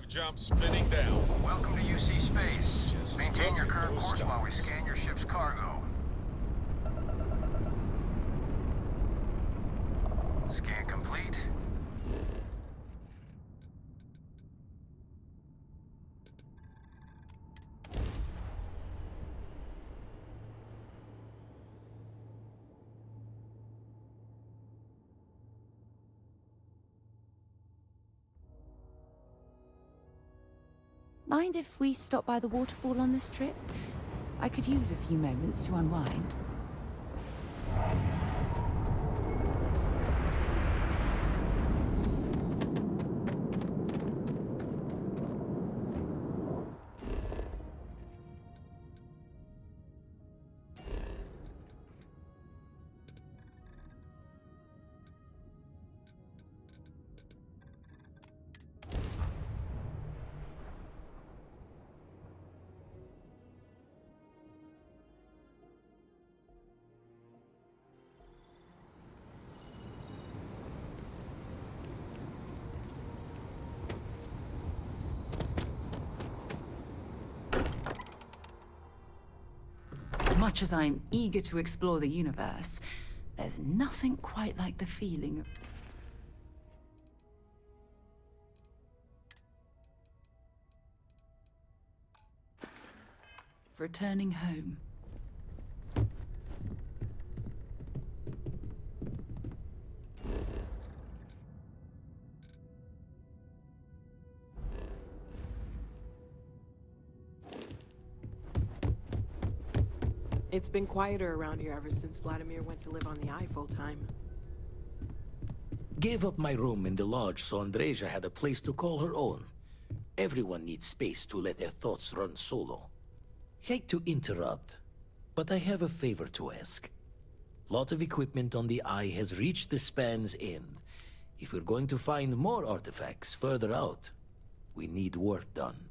Nav jump spinning down. Welcome to UC Space. Just Maintain your look at current those course while we stars. scan your ship's cargo. Scan complete. Mind if we stop by the waterfall on this trip? I could use a few moments to unwind. Much as I'm eager to explore the universe, there's nothing quite like the feeling of... returning home. It's been quieter around here ever since Vladimir went to live on the Eye full-time. Gave up my room in the lodge so Andreja had a place to call her own. Everyone needs space to let their thoughts run solo. Hate to interrupt, but I have a favor to ask. Lot of equipment on the Eye has reached the span's end. If we're going to find more artifacts further out, we need work done.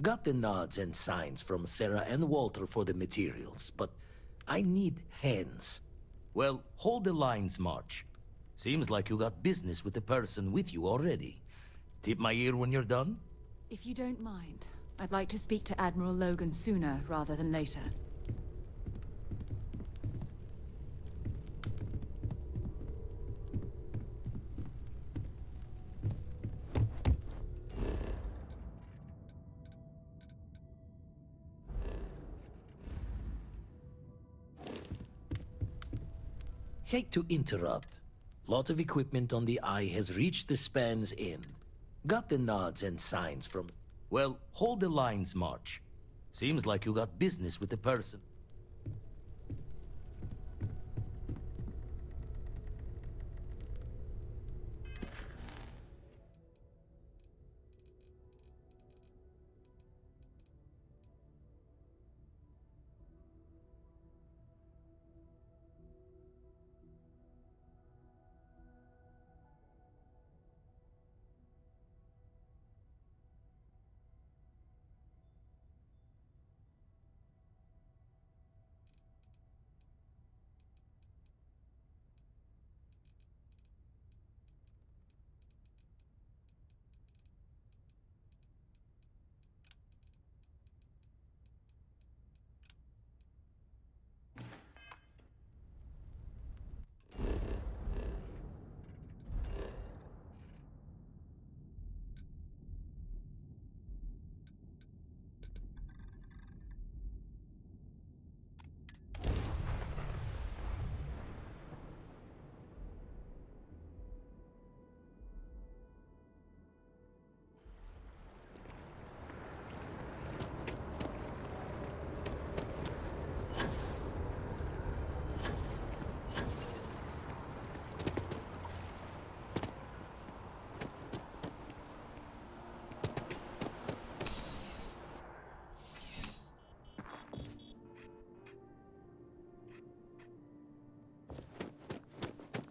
Got the nods and signs from Sarah and Walter for the materials, but I need hands. Well, hold the lines, March. Seems like you got business with the person with you already. Tip my ear when you're done? If you don't mind, I'd like to speak to Admiral Logan sooner rather than later. Hate to interrupt. Lot of equipment on the Eye has reached the span's end. Got the nods and signs from... Well, hold the lines, March. Seems like you got business with the person.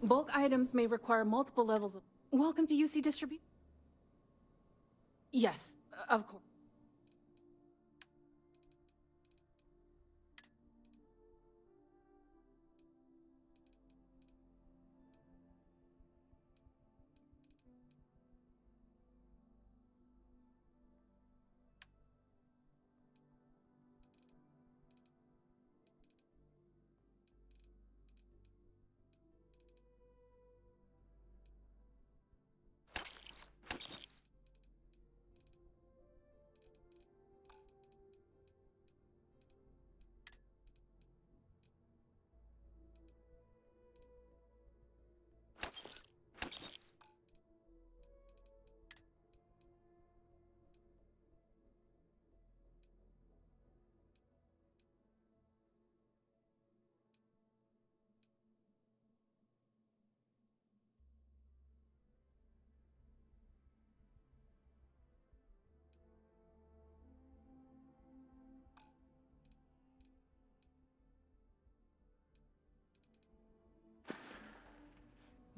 Bulk items may require multiple levels of... Welcome to UC Distribution. Yes, of course.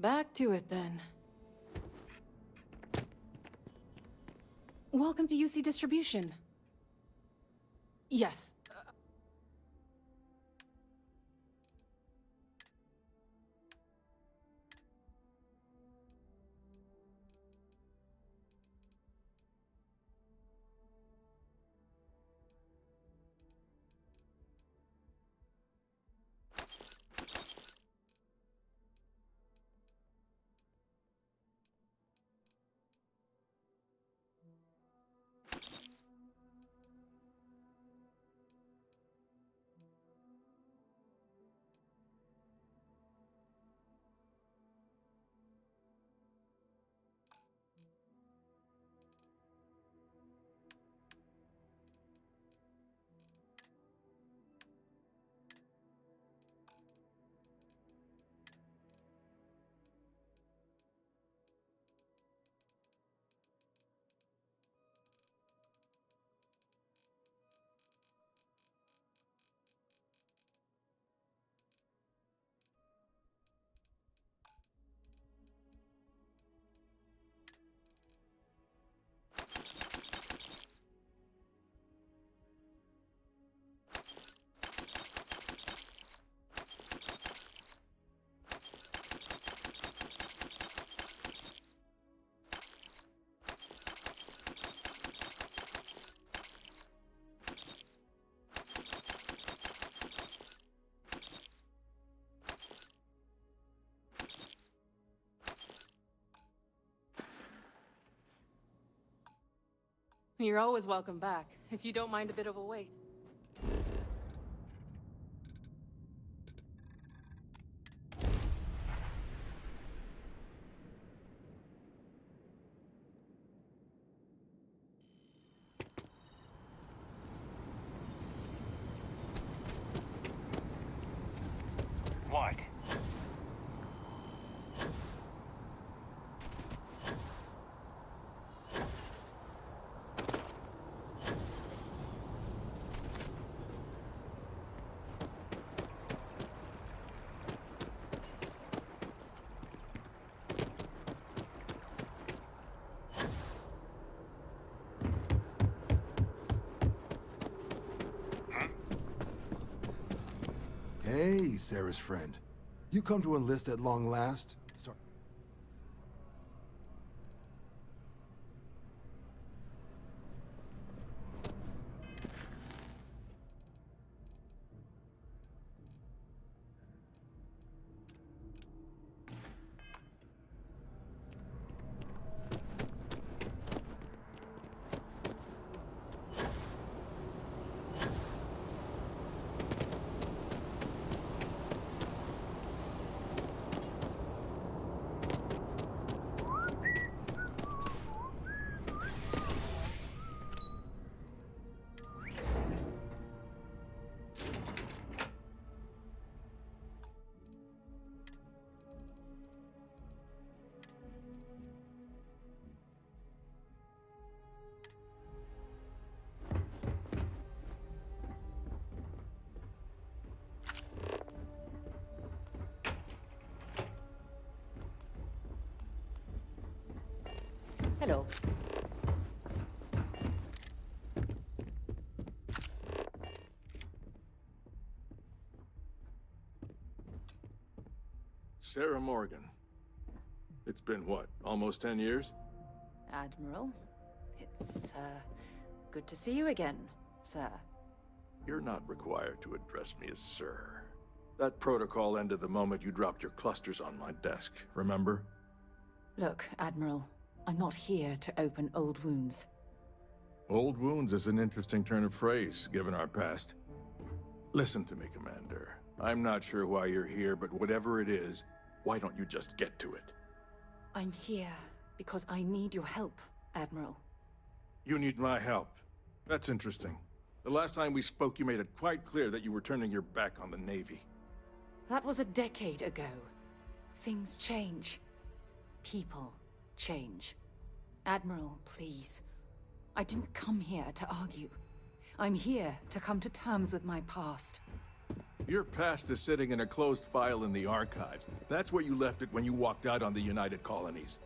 Back to it then. Welcome to UC Distribution. Yes. You're always welcome back, if you don't mind a bit of a wait. What? Hey, Sarah's friend. You come to enlist at long last? Hello. Sarah Morgan. It's been what, almost 10 years? Admiral, it's, good to see you again, sir. You're not required to address me as sir. That protocol ended the moment you dropped your clusters on my desk, remember? Look, Admiral, I'm not here to open old wounds. Old wounds is an interesting turn of phrase, given our past. Listen to me, Commander. I'm not sure why you're here, but whatever it is, why don't you just get to it? I'm here because I need your help, Admiral. You need my help. That's interesting. The last time we spoke, you made it quite clear that you were turning your back on the Navy. That was a decade ago. Things change. People change. Admiral, please. I didn't come here to argue. I'm here to come to terms with my past. Your past is sitting in a closed file in the archives. That's where you left it when you walked out on the United Colonies.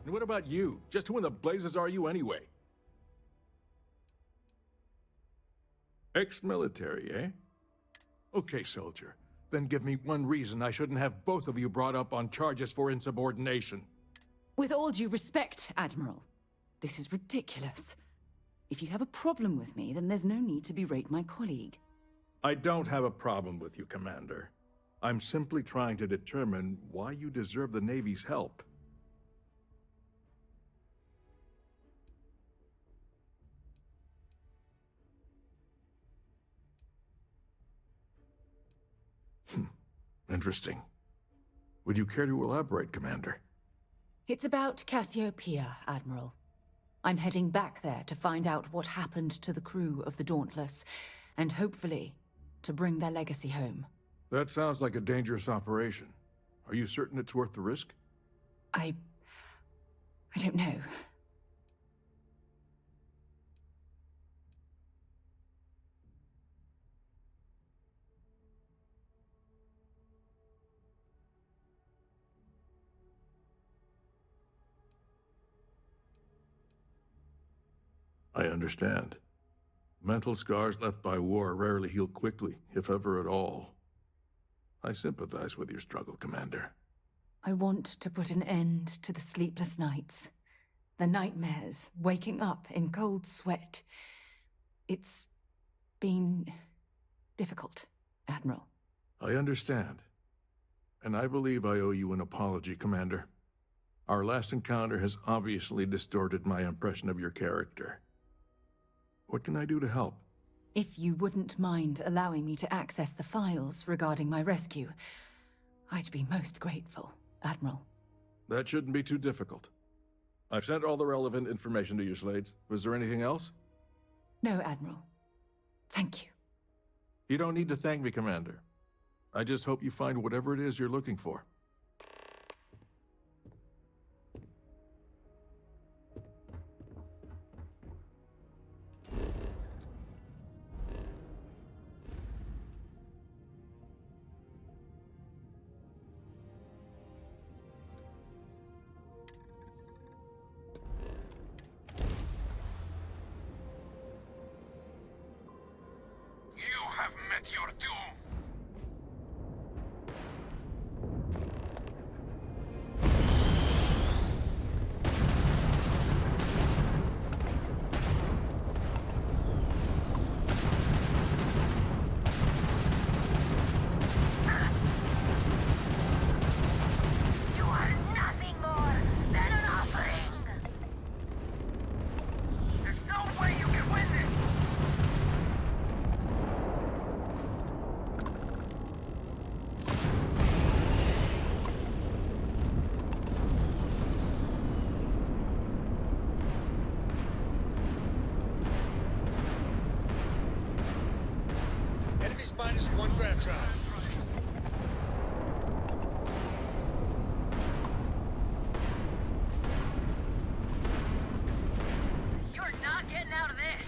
And what about you? Just who in the blazes are you anyway? Ex-military, eh? Okay, soldier. Then give me one reason I shouldn't have both of you brought up on charges for insubordination. With all due respect, Admiral, this is ridiculous. If you have a problem with me, then there's no need to berate my colleague. I don't have a problem with you, Commander. I'm simply trying to determine why you deserve the Navy's help. Interesting. Would you care to elaborate, Commander? It's about Cassiopeia, Admiral. I'm heading back there to find out what happened to the crew of the Dauntless, and hopefully, to bring their legacy home. That sounds like a dangerous operation. Are you certain it's worth the risk? I don't know. I understand. Mental scars left by war rarely heal quickly, if ever at all. I sympathize with your struggle, Commander. I want to put an end to the sleepless nights, the nightmares, waking up in cold sweat. It's been difficult, Admiral. I understand. And I believe I owe you an apology, Commander. Our last encounter has obviously distorted my impression of your character. What can I do to help? If you wouldn't mind allowing me to access the files regarding my rescue, I'd be most grateful, Admiral. That shouldn't be too difficult. I've sent all the relevant information to you, Slades. Was there anything else? No, Admiral. Thank you. You don't need to thank me, Commander. I just hope you find whatever it is you're looking for. You have met your doom. You are nothing more than an offering. There's no way you can win this. Enemies -1 ground drive. You're not getting out of this.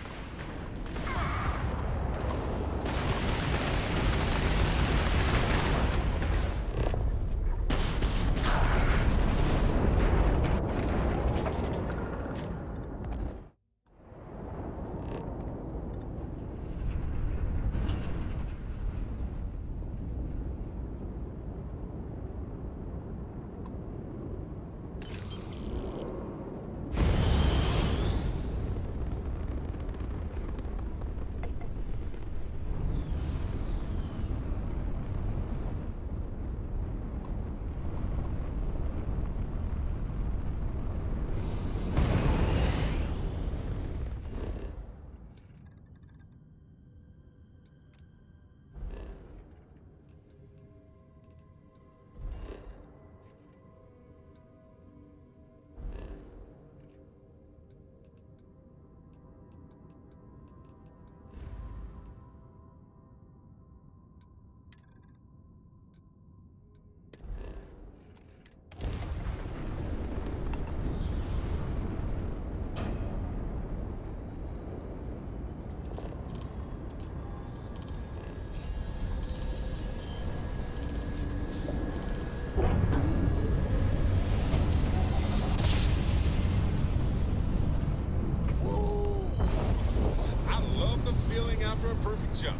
jump.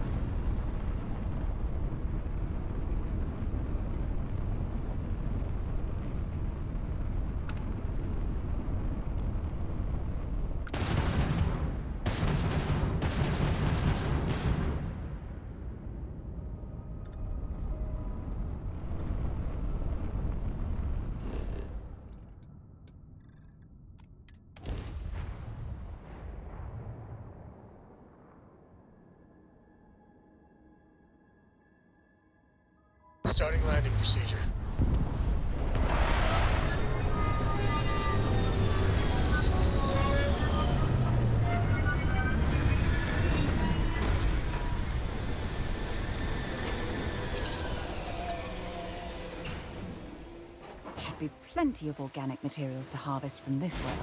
Starting landing procedure. Should be plenty of organic materials to harvest from this world.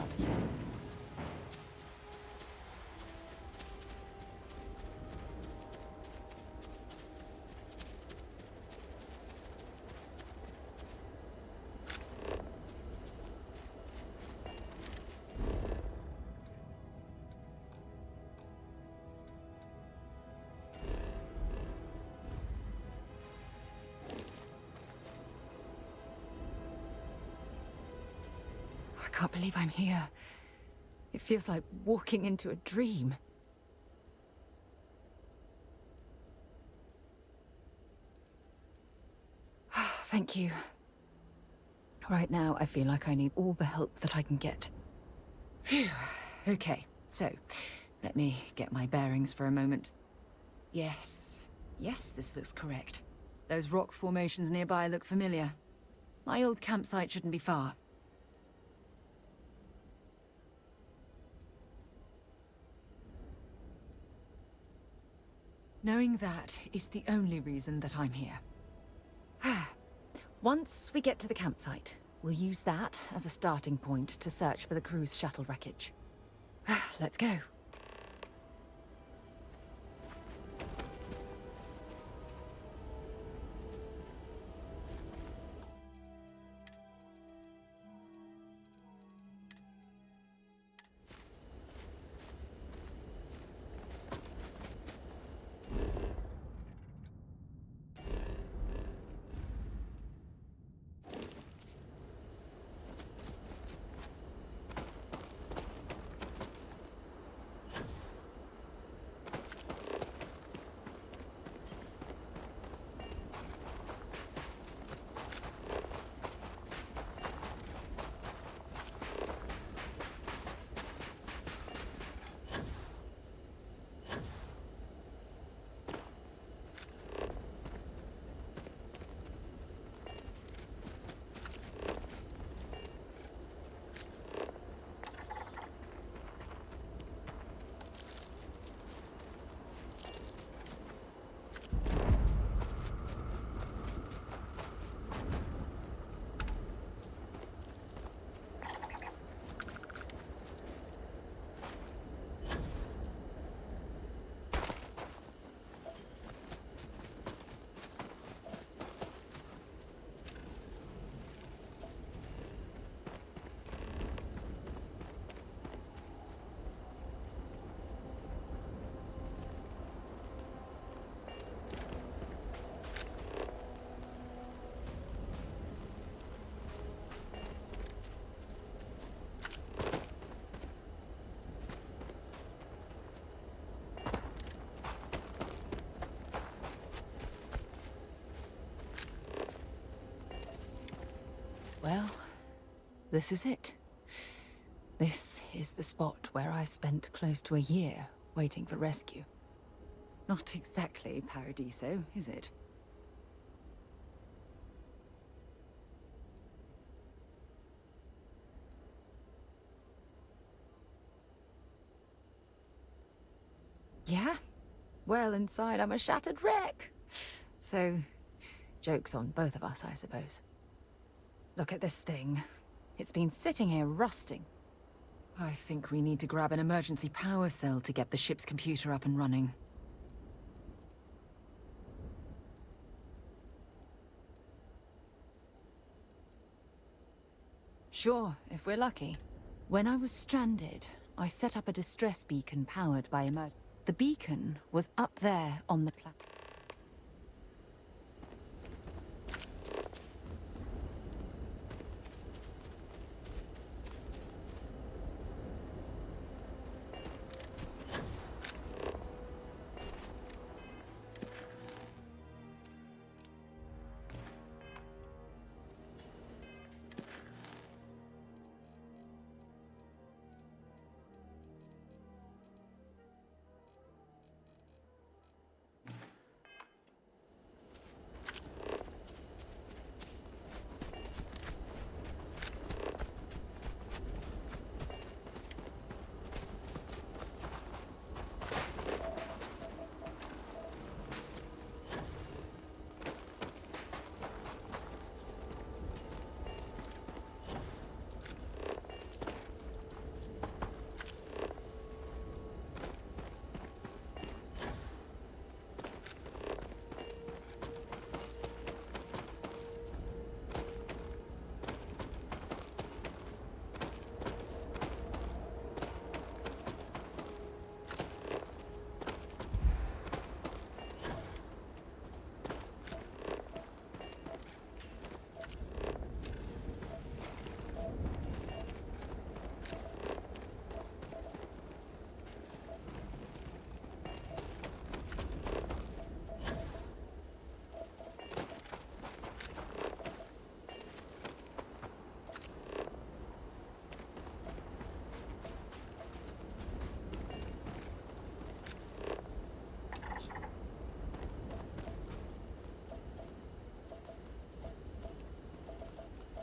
I can't believe I'm here. It feels like walking into a dream. Thank you. Right now, I feel like I need all the help that I can get. Phew. Okay, so let me get my bearings for a moment. Yes, this looks correct. Those rock formations nearby look familiar. My old campsite shouldn't be far. Knowing that is the only reason that I'm here. Once we get to the campsite, we'll use that as a starting point to search for the crew's shuttle wreckage. Let's go. Well, this is it. This is the spot where I spent close to a year waiting for rescue. Not exactly Paradiso, is it? Yeah? Well, inside I'm a shattered wreck. So, joke's on both of us, I suppose. Look at this thing. It's been sitting here rusting. I think we need to grab an emergency power cell to get the ship's computer up and running. Sure, if we're lucky. When I was stranded, I set up a distress beacon powered by The beacon was up there on the platform.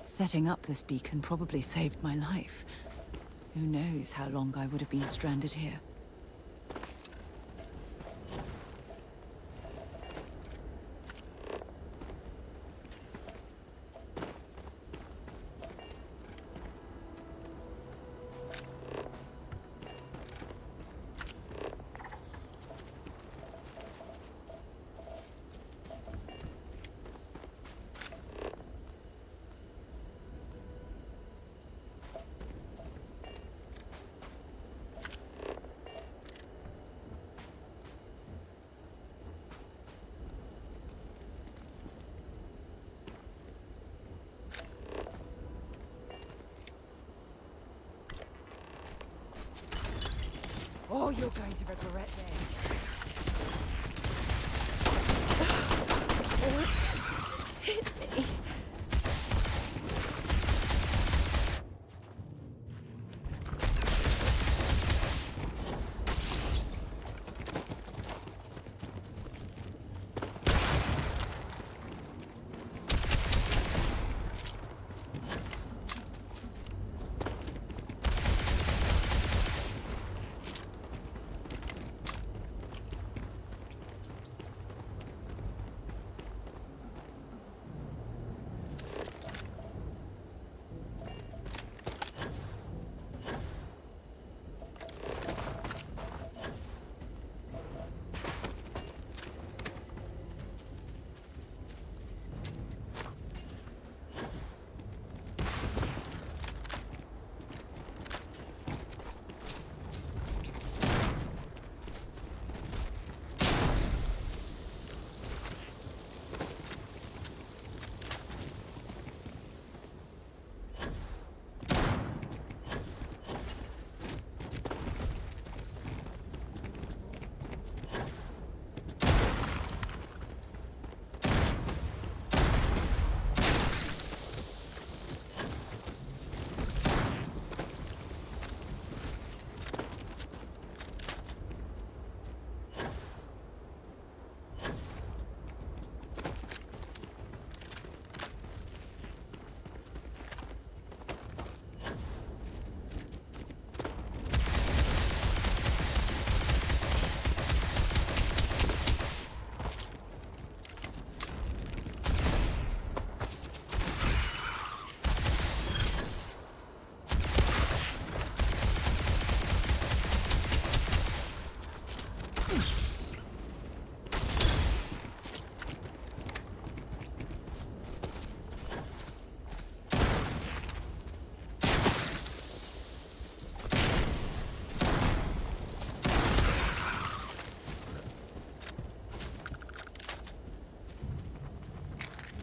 Setting up this beacon probably saved my life. Who knows how long I would have been stranded here. Oh, you're going to regret this. Hit me.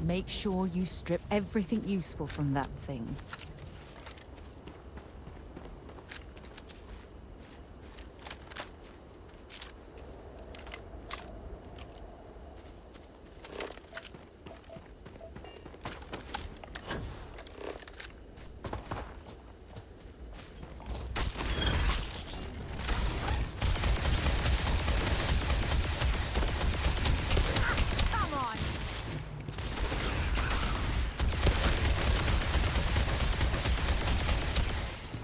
make sure you strip everything useful from that thing.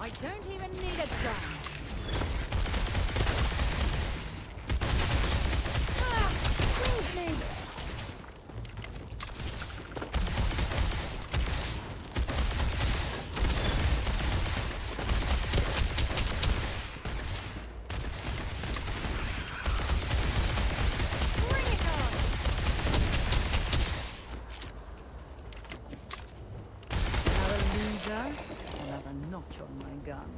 I don't even need a gun. Excuse me. Bring it on. Another loser. Another notch on my gun.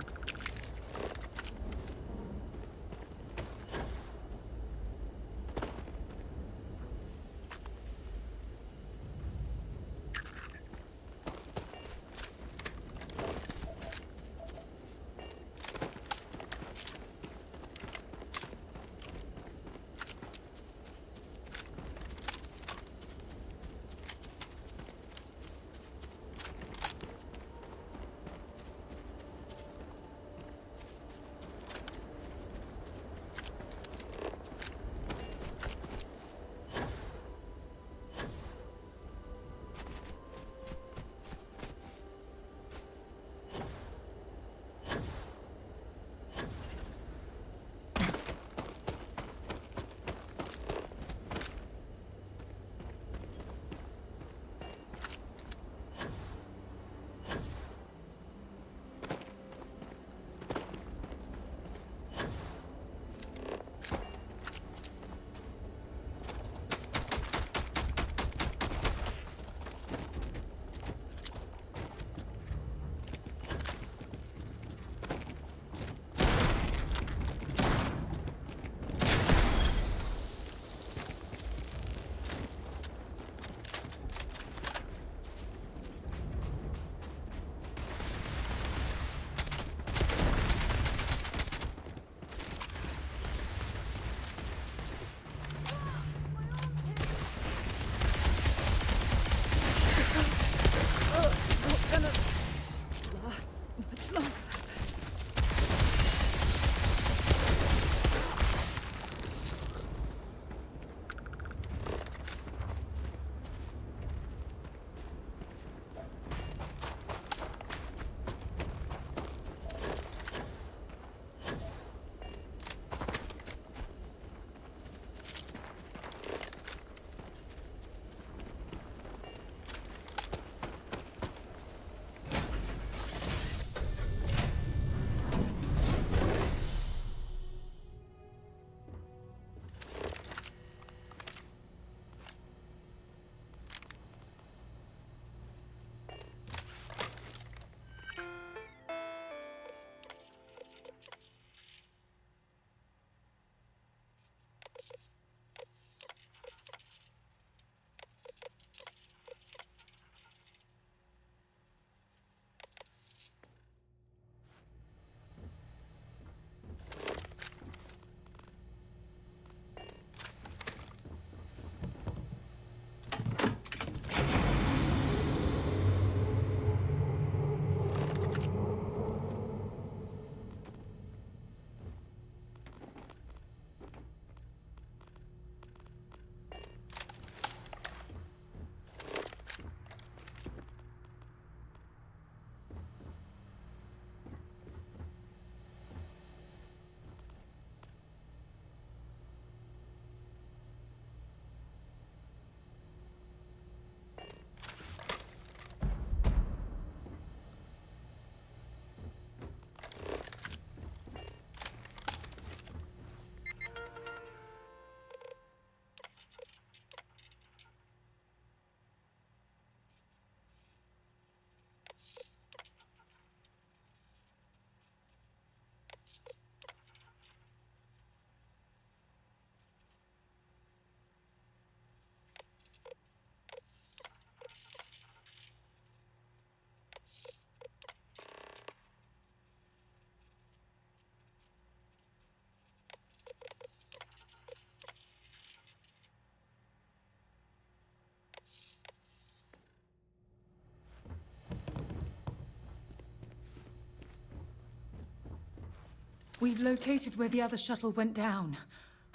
We've located where the other shuttle went down.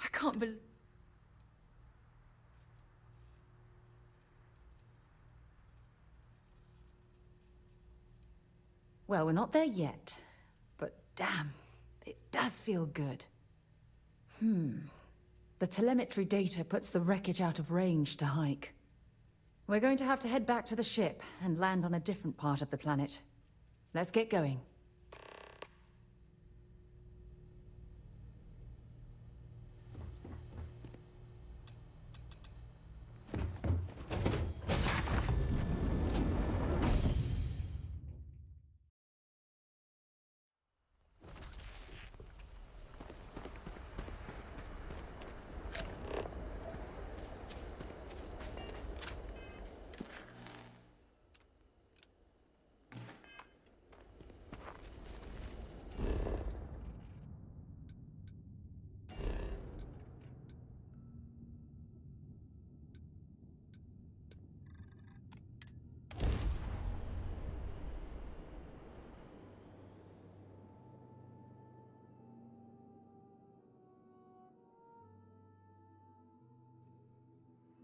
I can't believe... Well, we're not there yet. But damn, it does feel good. The telemetry data puts the wreckage out of range to hike. We're going to have to head back to the ship and land on a different part of the planet. Let's get going.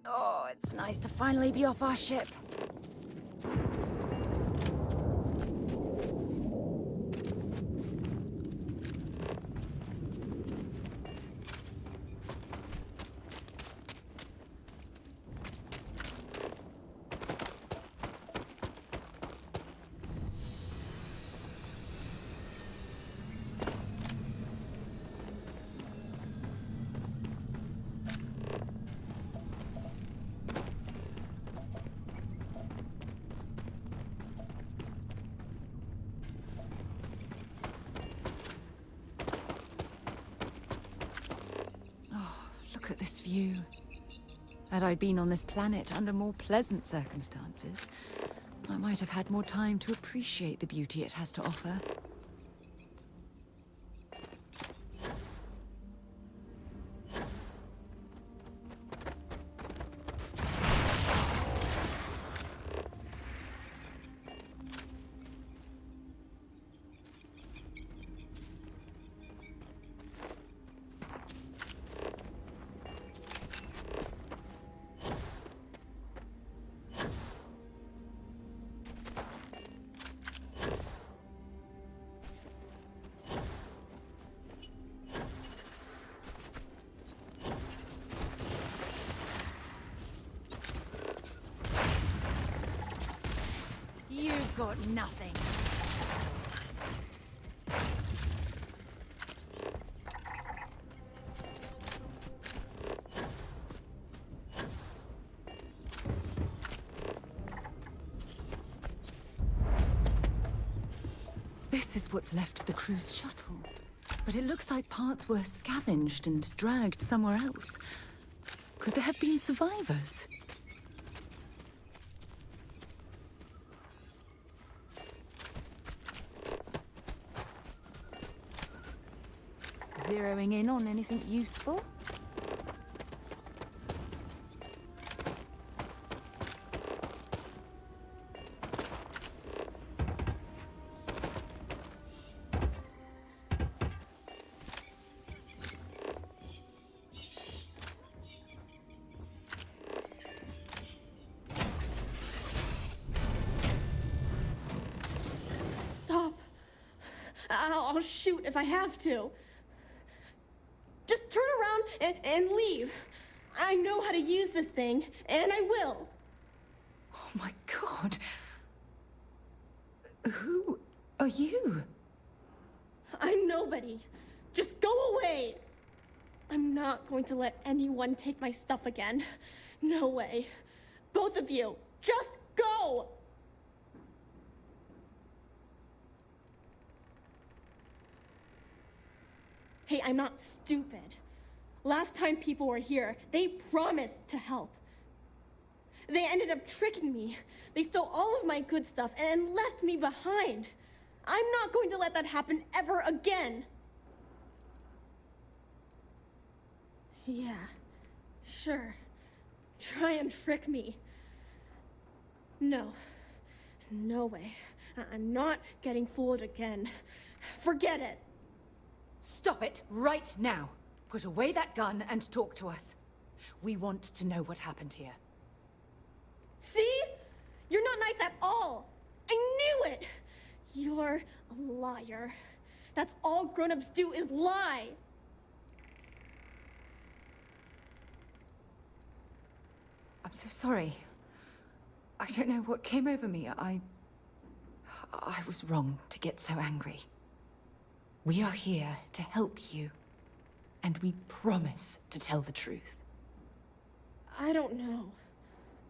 Oh, it's nice to finally be off our ship. Look at this view. Had I been on this planet under more pleasant circumstances, I might have had more time to appreciate the beauty it has to offer. You've got nothing. This is what's left of the cruise shuttle. But it looks like parts were scavenged and dragged somewhere else. Could there have been survivors? Zeroing in on anything useful? Stop. I'll shoot if I have to. Just turn around and leave. I know how to use this thing, and I will. Oh my god. Who are you? I'm nobody. Just go away. I'm not going to let anyone take my stuff again. No way. Both of you, just go! Hey, I'm not stupid. Last time people were here, they promised to help. They ended up tricking me. They stole all of my good stuff and left me behind. I'm not going to let that happen ever again. Yeah, sure. Try and trick me. No. No way. I'm not getting fooled again. Forget it. Stop it right now. Put away that gun and talk to us. We want to know what happened here. See? You're not nice at all. I knew it. You're a liar. That's all grown-ups do is lie. I'm so sorry. I don't know what came over me. I was wrong to get so angry. We are here to help you, and we promise to tell the truth. I don't know.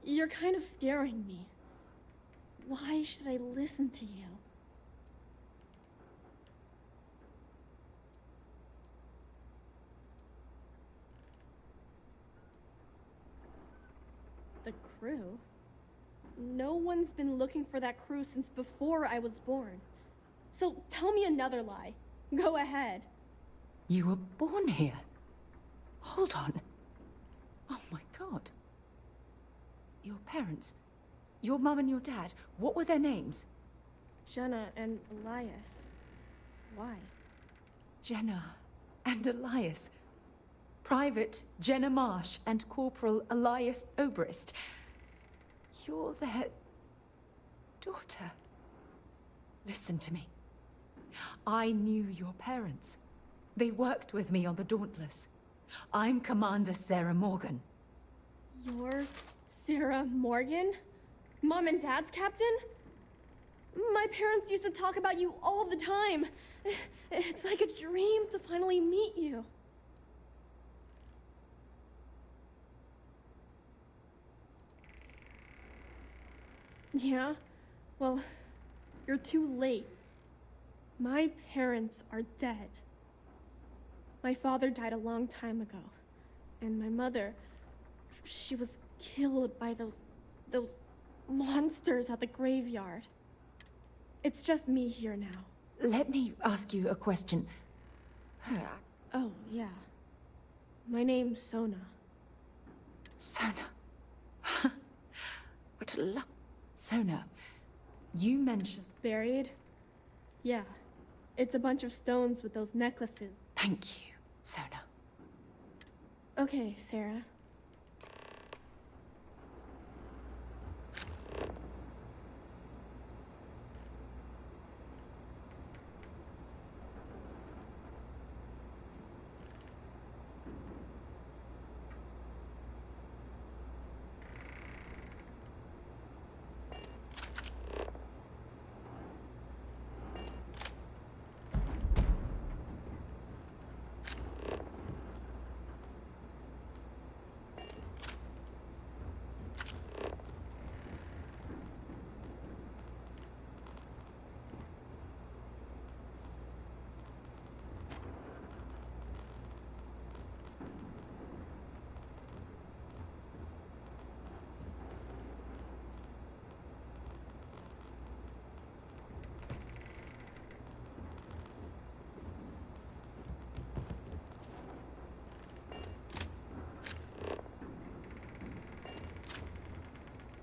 You're kind of scaring me. Why should I listen to you? The crew? No one's been looking for that crew since before I was born. So tell me another lie. Go ahead. You were born here? Hold on. Oh my god. Your parents, your mum and your dad, what were their names? Jenna and Elias. Why? Jenna and Elias. Private Jenna Marsh and Corporal Elias Obrist. You're their daughter. Listen to me. I knew your parents. They worked with me on the Dauntless. I'm Commander Sarah Morgan. You're Sarah Morgan? Mom and Dad's captain? My parents used to talk about you all the time. It's like a dream to finally meet you. Yeah? Well, you're too late. My parents are dead. My father died a long time ago. And my mother, she was killed by those monsters at the graveyard. It's just me here now. Let me ask you a question. Oh, yeah. My name's Sona. Sona. What a luck. Sona, you mentioned... Buried? Yeah. It's a bunch of stones with those necklaces. Thank you, Sona. Okay, Sarah.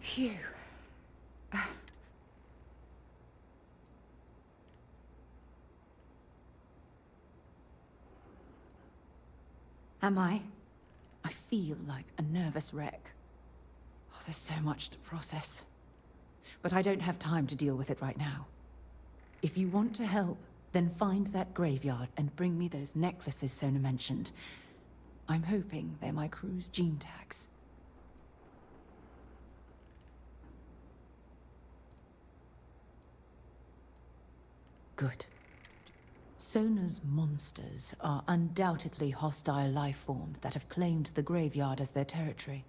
Phew. Am I? I feel like a nervous wreck. Oh, there's so much to process. But I don't have time to deal with it right now. If you want to help, then find that graveyard and bring me those necklaces Sona mentioned. I'm hoping they're my crew's gene tags. Good. Sona's monsters are undoubtedly hostile life forms that have claimed the graveyard as their territory.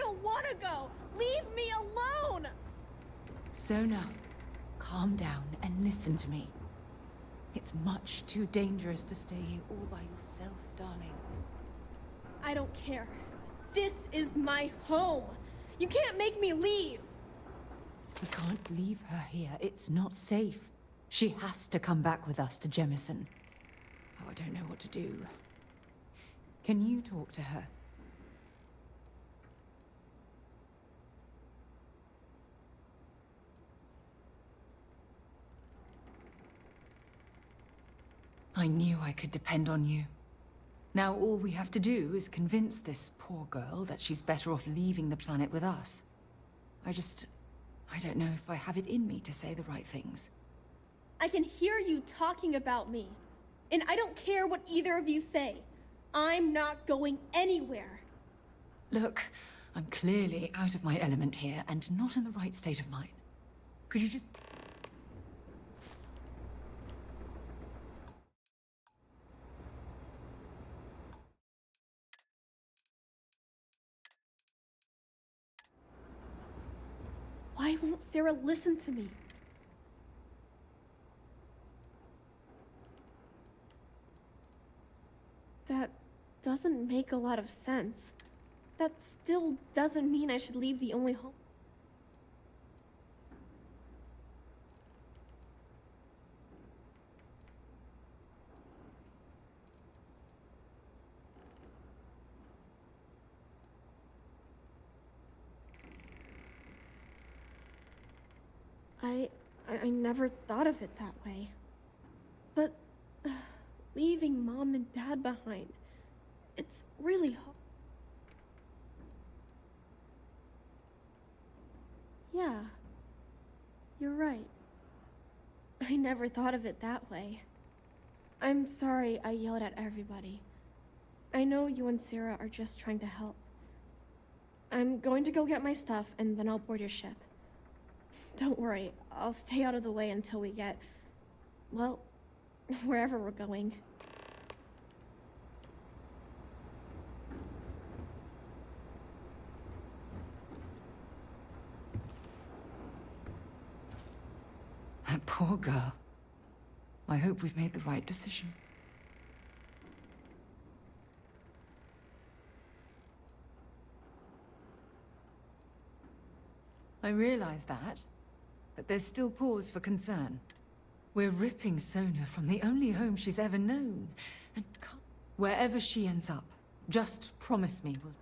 don't want to go! Leave me alone! Sona, calm down and listen to me. It's much too dangerous to stay here all by yourself, darling. I don't care. This is my home. You can't make me leave. We can't leave her here. It's not safe. She has to come back with us to Jemison. Oh, I don't know what to do. Can you talk to her? I knew I could depend on you. Now all we have to do is convince this poor girl that she's better off leaving the planet with us. I don't know if I have it in me to say the right things. I can hear you talking about me. And I don't care what either of you say. I'm not going anywhere. Look, I'm clearly out of my element here and not in the right state of mind. Could you just... Why won't Sarah listen to me? That doesn't make a lot of sense. That still doesn't mean I should leave the only home. I never thought of it that way. But leaving Mom and Dad behind, it's really hard. Yeah, you're right. I never thought of it that way. I'm sorry I yelled at everybody. I know you and Sarah are just trying to help. I'm going to go get my stuff and then I'll board your ship. Don't worry, I'll stay out of the way until we get, well, wherever we're going. That poor girl. I hope we've made the right decision. I realize that, but there's still cause for concern. We're ripping Sona from the only home she's ever known, and wherever she ends up, just promise me we'll...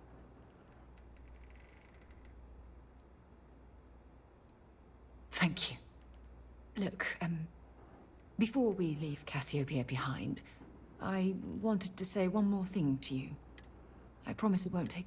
Thank you. Look, before we leave Cassiopeia behind, I wanted to say one more thing to you. I promise it won't take...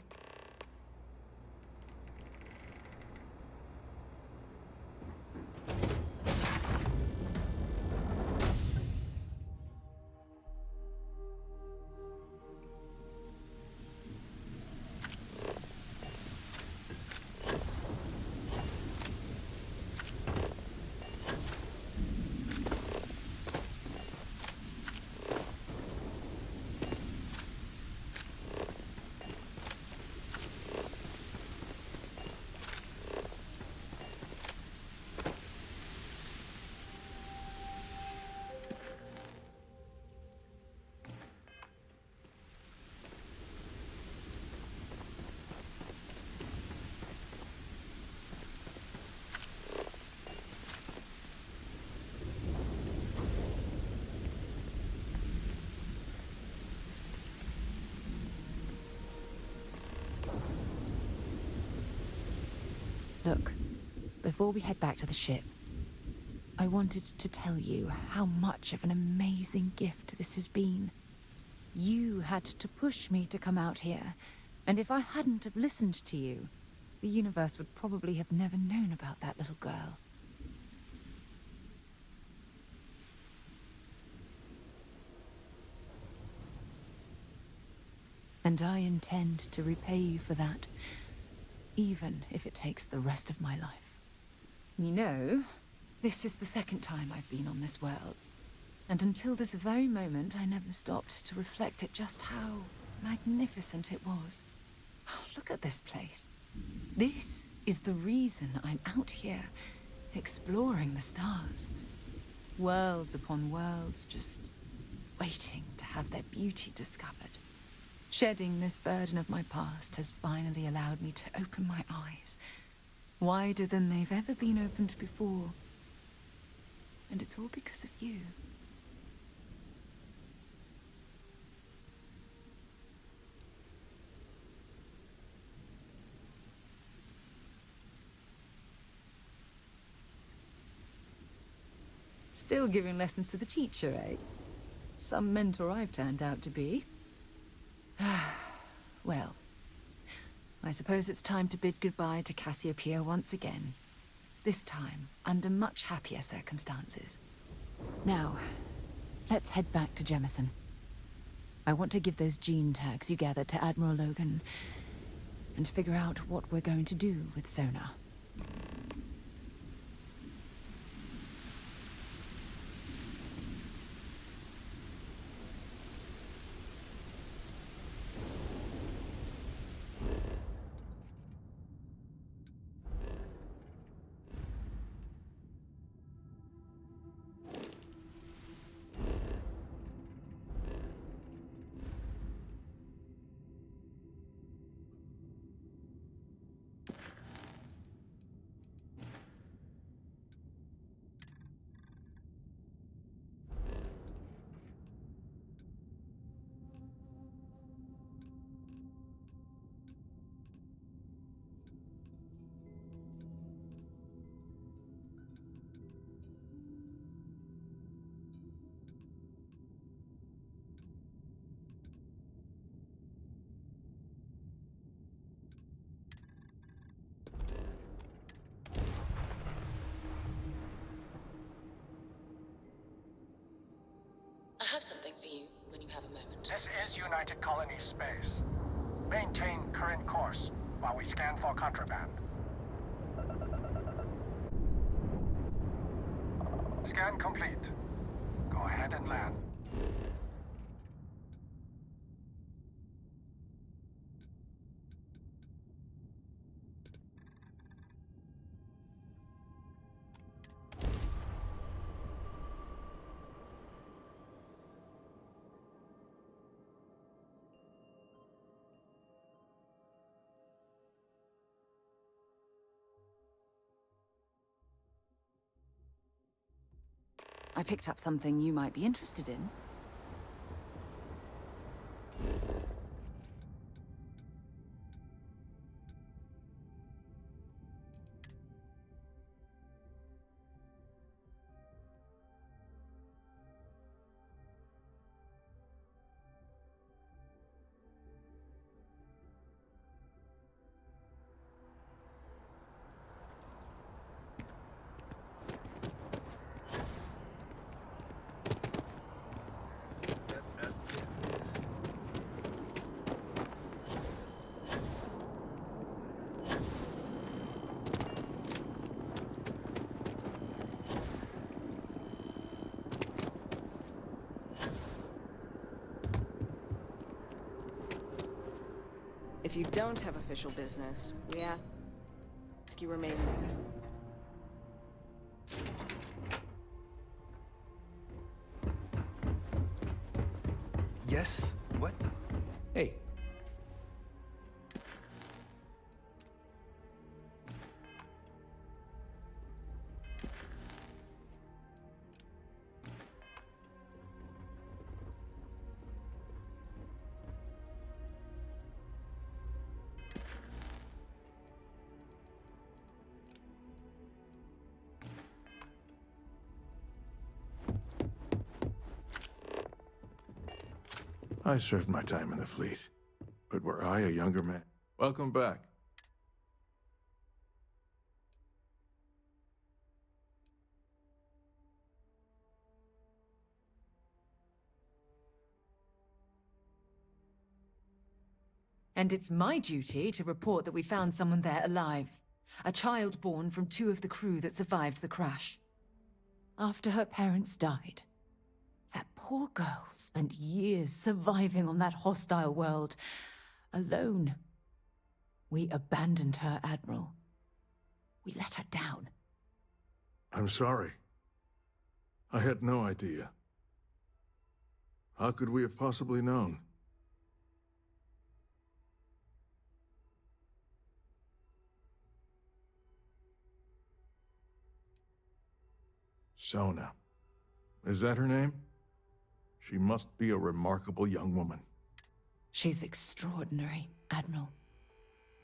Look, before we head back to the ship, I wanted to tell you how much of an amazing gift this has been. You had to push me to come out here, and if I hadn't have listened to you, the universe would probably have never known about that little girl. And I intend to repay you for that, even if it takes the rest of my life. You know, this is the second time I've been on this world, and until this very moment I never stopped to reflect at just how magnificent it was. Oh, look at this place. This is the reason I'm out here, exploring the stars. Worlds upon worlds, just waiting to have their beauty discovered. Shedding this burden of my past has finally allowed me to open my eyes, wider than they've ever been opened before. And it's all because of you. Still giving lessons to the teacher, eh? Some mentor I've turned out to be. Well, I suppose it's time to bid goodbye to Cassiopeia once again. This time, under much happier circumstances. Now, let's head back to Jemison. I want to give those gene tags you gathered to Admiral Logan, and figure out what we're going to do with Sona. I have something for you when you have a moment. This is United Colonies space. Maintain current course while we scan for contraband. Scan complete. Go ahead and land. I picked up something you might be interested in. If you don't have official business, we ask you remain. Yes? What? Hey. I served my time in the fleet. But were I a younger man? Welcome back. And it's my duty to report that we found someone there alive. A child born from 2 of the crew that survived the crash. After her parents died. That poor girl spent years surviving on that hostile world, alone. We abandoned her, Admiral. We let her down. I'm sorry. I had no idea. How could we have possibly known? Sona. Is that her name? She must be a remarkable young woman. She's extraordinary, Admiral.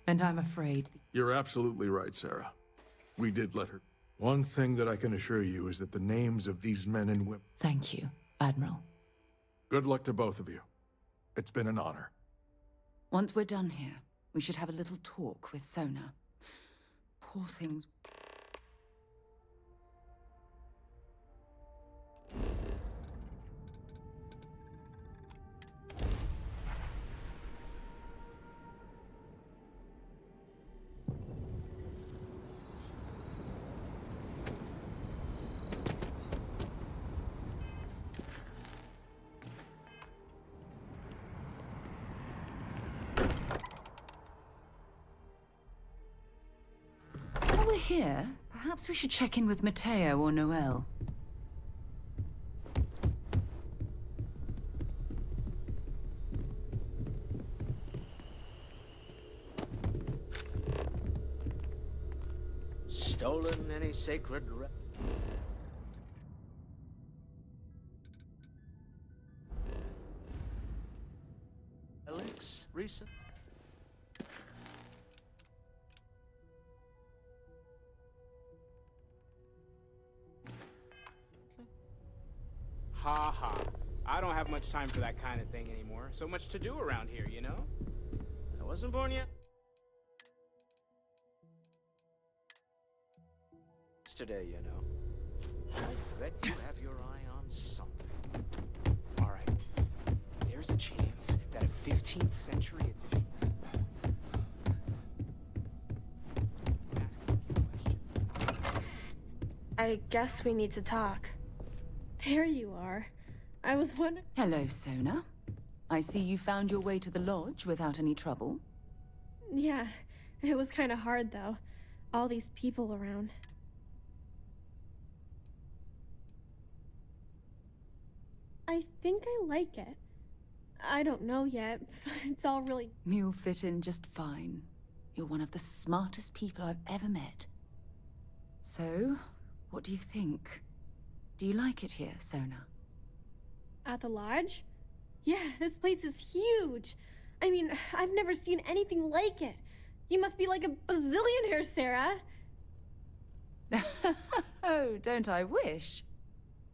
And I'm afraid... You're absolutely right, Sarah. We did let her... One thing that I can assure you is that the names of these men and women... Thank you, Admiral. Good luck to both of you. It's been an honor. Once we're done here, we should have a little talk with Sona. Poor things... While we're here, perhaps we should check in with Mateo or Noel. Stolen any sacred relics recent? Ha ha. I don't have much time for that kind of thing anymore. So much to do around here, you know? I wasn't born yet. Today, you know. I bet you have your eye on something. All right. There's a chance that a 15th century edition... I guess we need to talk. There you are. I was wondering... Hello, Sona. I see you found your way to the lodge without any trouble. Yeah, it was kind of hard, though. All these people around. I think I like it. I don't know yet, but it's all really... You'll fit in just fine. You're one of the smartest people I've ever met. So, what do you think? Do you like it here, Sona? At the lodge? Yeah, this place is huge. I mean, I've never seen anything like it. You must be like a bazillionaire, Sarah. Oh, don't I wish?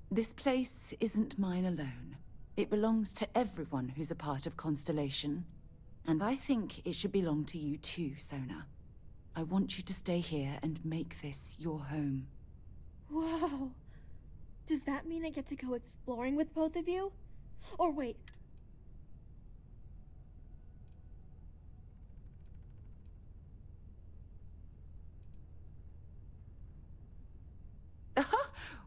This place isn't mine alone. It belongs to everyone who's a part of Constellation. And I think it should belong to you too, Sona. I want you to stay here and make this your home. Whoa. Does that mean I get to go exploring with both of you? Or wait.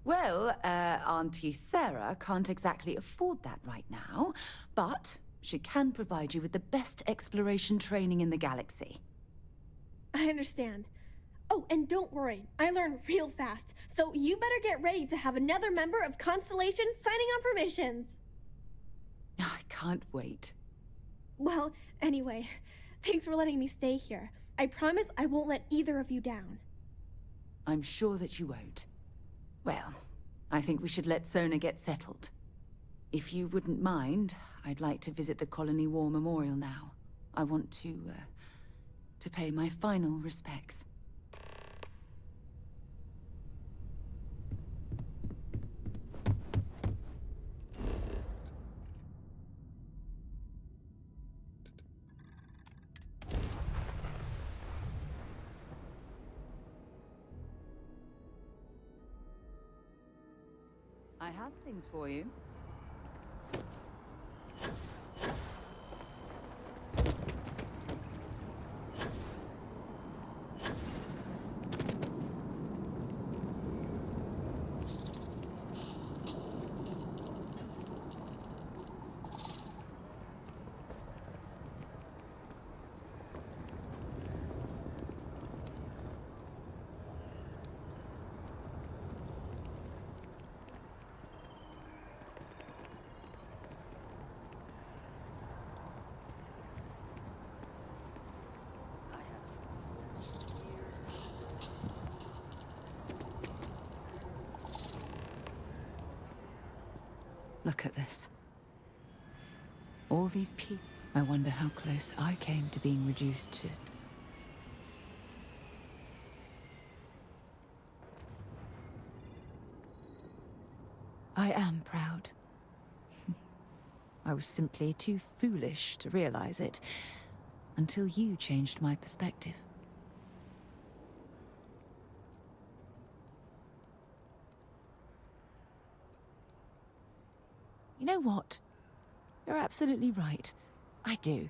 Well, Auntie Sarah can't exactly afford that right now, but she can provide you with the best exploration training in the galaxy. I understand. Oh, and don't worry, I learn real fast, so you better get ready to have another member of Constellation signing on for missions. I can't wait. Well, anyway, thanks for letting me stay here. I promise I won't let either of you down. I'm sure that you won't. Well, I think we should let Sona get settled. If you wouldn't mind, I'd like to visit the Colony War Memorial now. I want to pay my final respects. I have things for you. Look at this. All these people. I wonder how close I came to being reduced to. I am proud. I was simply too foolish to realize it until you changed my perspective. You know what? You're absolutely right. I do.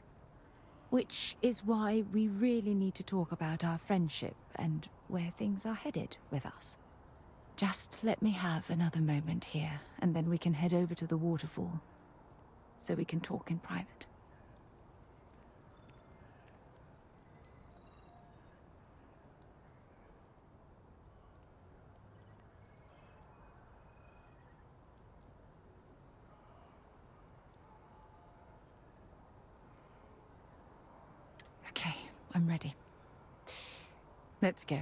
Which is why we really need to talk about our friendship and where things are headed with us. Just let me have another moment here, and then we can head over to the waterfall, so we can talk in private. Okay, I'm ready. Let's go.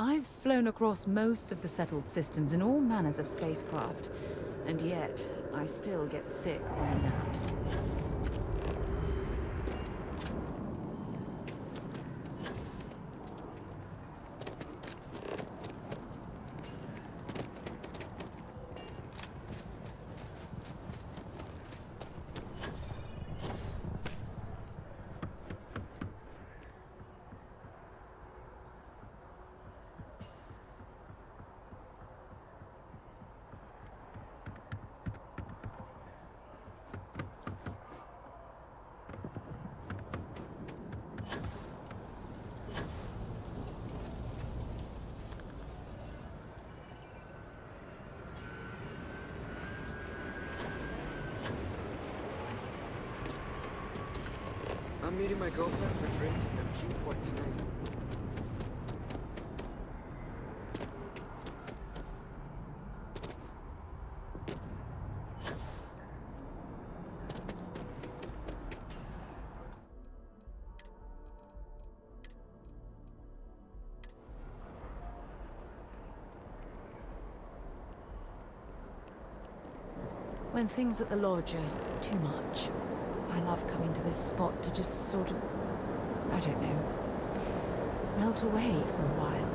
I've flown across most of the settled systems in all manners of spacecraft, and yet I still get sick on the gnat. I'm meeting my girlfriend for drinks at the viewport tonight. When things at the lodge are too much, I love coming to this spot to just sort of, I don't know, melt away for a while.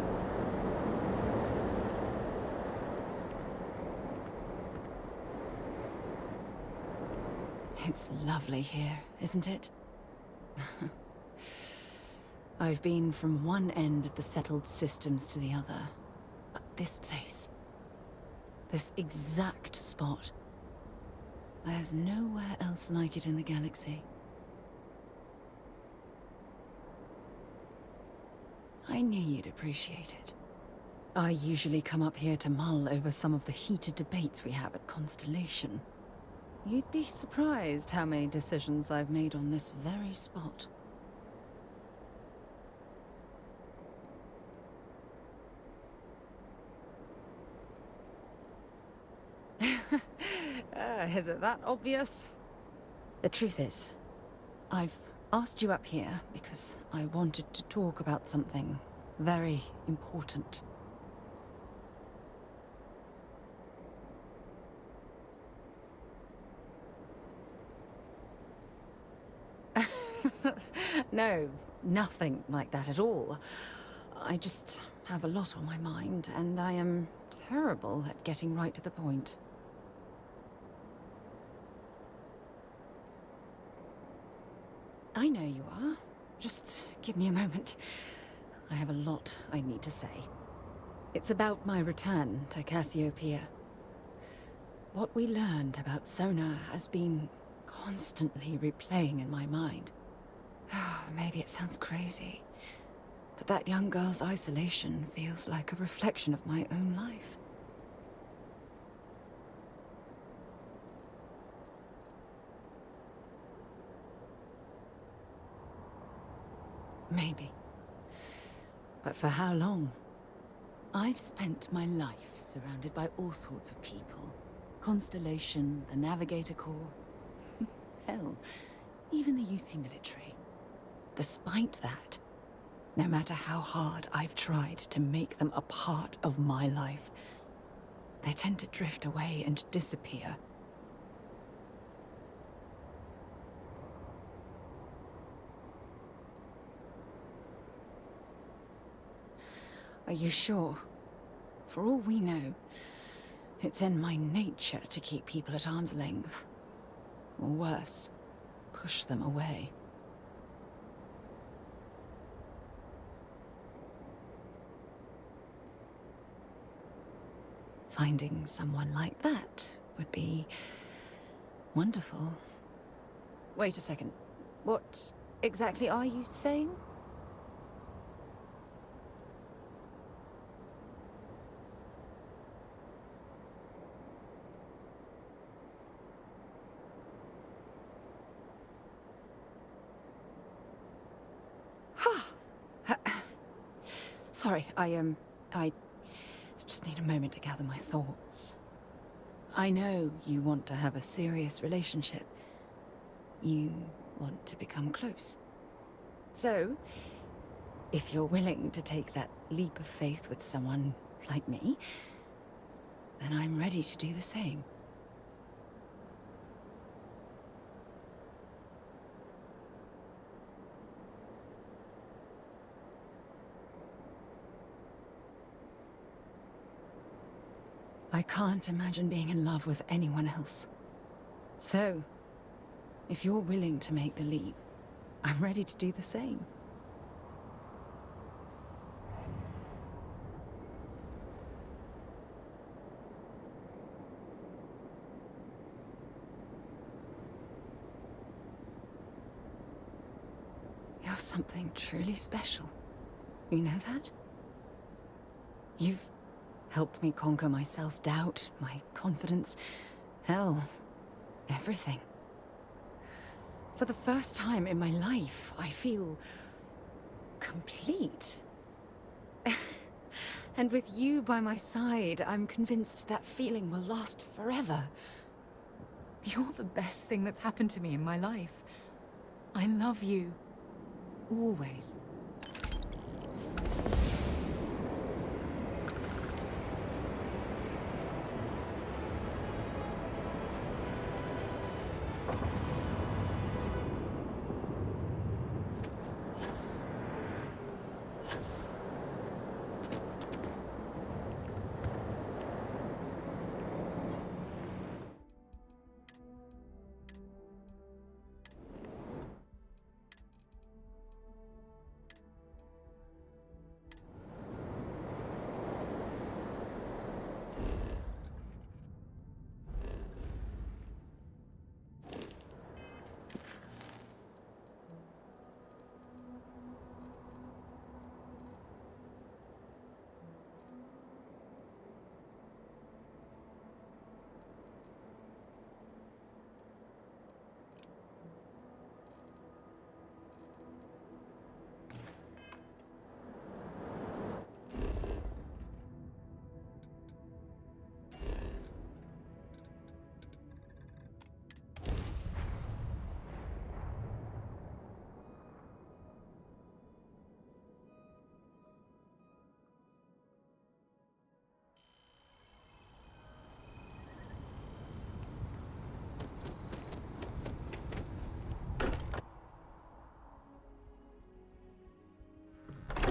It's lovely here, isn't it? I've been from one end of the settled systems to the other, but this place, this exact spot, there's nowhere else like it in the galaxy. I knew you'd appreciate it. I usually come up here to mull over some of the heated debates we have at Constellation. You'd be surprised how many decisions I've made on this very spot. Is it that obvious? The truth is, I've asked you up here because I wanted to talk about something very important. No, nothing like that at all. I just have a lot on my mind, and I am terrible at getting right to the point. I know you are. Just give me a moment. I have a lot I need to say. It's about my return to Cassiopeia. What we learned about Sona has been constantly replaying in my mind. Maybe it sounds crazy, but that young girl's isolation feels like a reflection of my own life. Maybe. But for how long? I've spent my life surrounded by all sorts of people. Constellation, the Navigator Corps. Hell, even the UC military. Despite that, no matter how hard I've tried to make them a part of my life, they tend to drift away and disappear. Are you sure? For all we know, it's in my nature to keep people at arm's length. Or worse, push them away. Finding someone like that would be wonderful. Wait a second. What exactly are you saying? Sorry, I just need a moment to gather my thoughts. I know you want to have a serious relationship. You want to become close. So, if you're willing to take that leap of faith with someone like me, then I'm ready to do the same. I can't imagine being in love with anyone else. So, if you're willing to make the leap, I'm ready to do the same. You're something truly special. You know that? You've helped me conquer my self-doubt, my confidence, hell, everything. For the first time in my life, I feel complete. And with you by my side, I'm convinced that feeling will last forever. You're the best thing that's happened to me in my life. I love you. Always.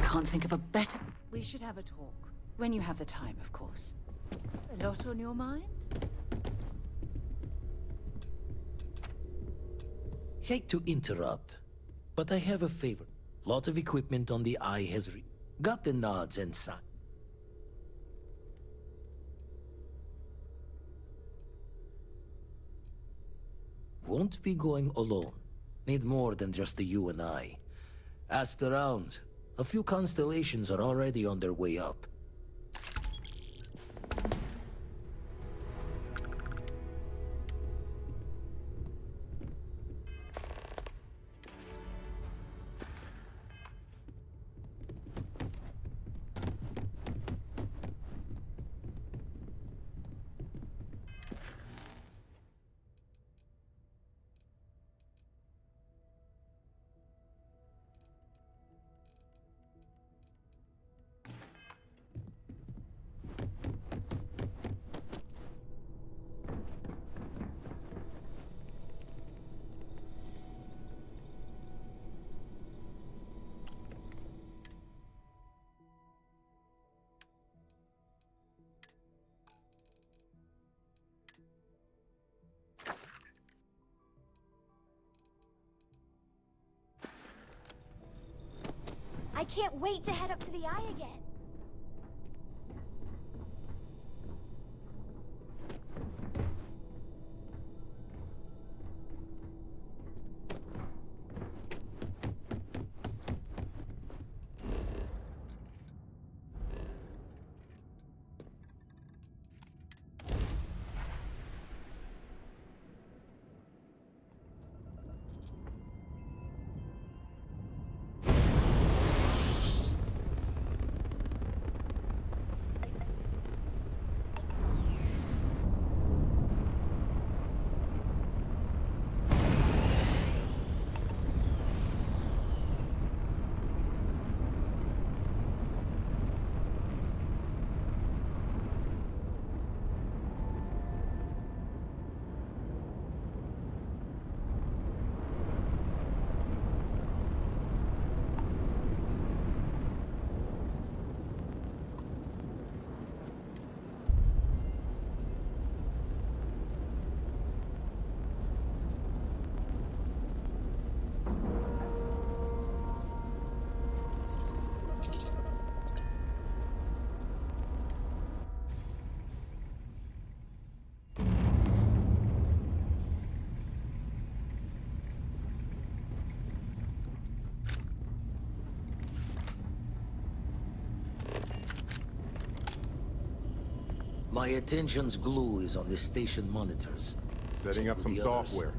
Can't think of a better... We should have a talk. When you have the time, of course. A lot on your mind? Hate to interrupt, but I have a favor. Lot of equipment on the Eye has got the nods and sign. Won't be going alone. Need more than just the you and I. Asked around. A few constellations are already on their way up. I can't wait to head up to the eye again. My attention's glue is on the station monitors. Setting up some The others. software.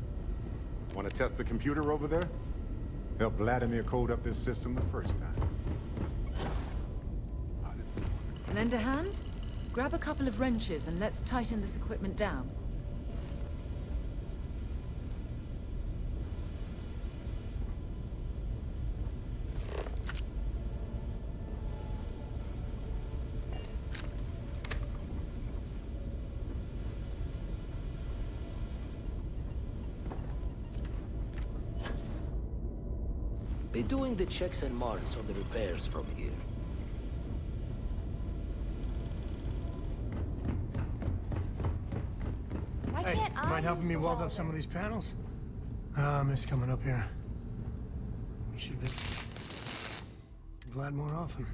Want to test the computer over there? Help Vladimir code up this system the first time. Lend a hand? Grab a couple of wrenches and let's tighten this equipment down. Be doing the checks and marks on the repairs from here. Hey, mind helping me weld up some of these panels? I miss coming up here. We should visit Vlad more often.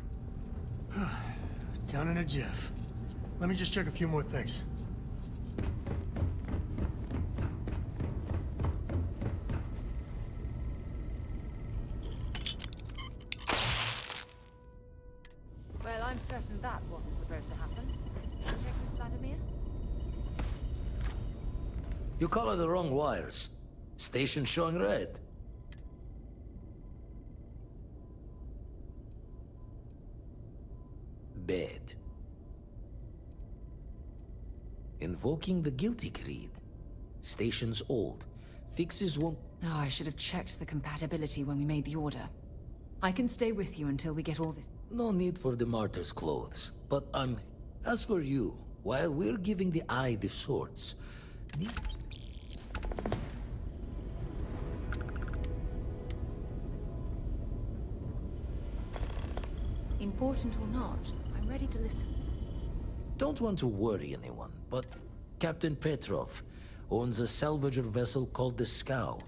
Down in a jiff. Let me just check a few more things. Well, I'm certain that wasn't supposed to happen. Check with Vladimir? You color the wrong wires. Station showing red. Bad. Invoking the guilty creed. Station's old. Fixes won't... Oh, I should have checked the compatibility when we made the order. I can stay with you until we get all this... No need for the martyr's clothes. But, as for you, while we're giving the eye the sorts... Important or not, I'm ready to listen. Don't want to worry anyone, but Captain Petrov owns a salvager vessel called the Scow.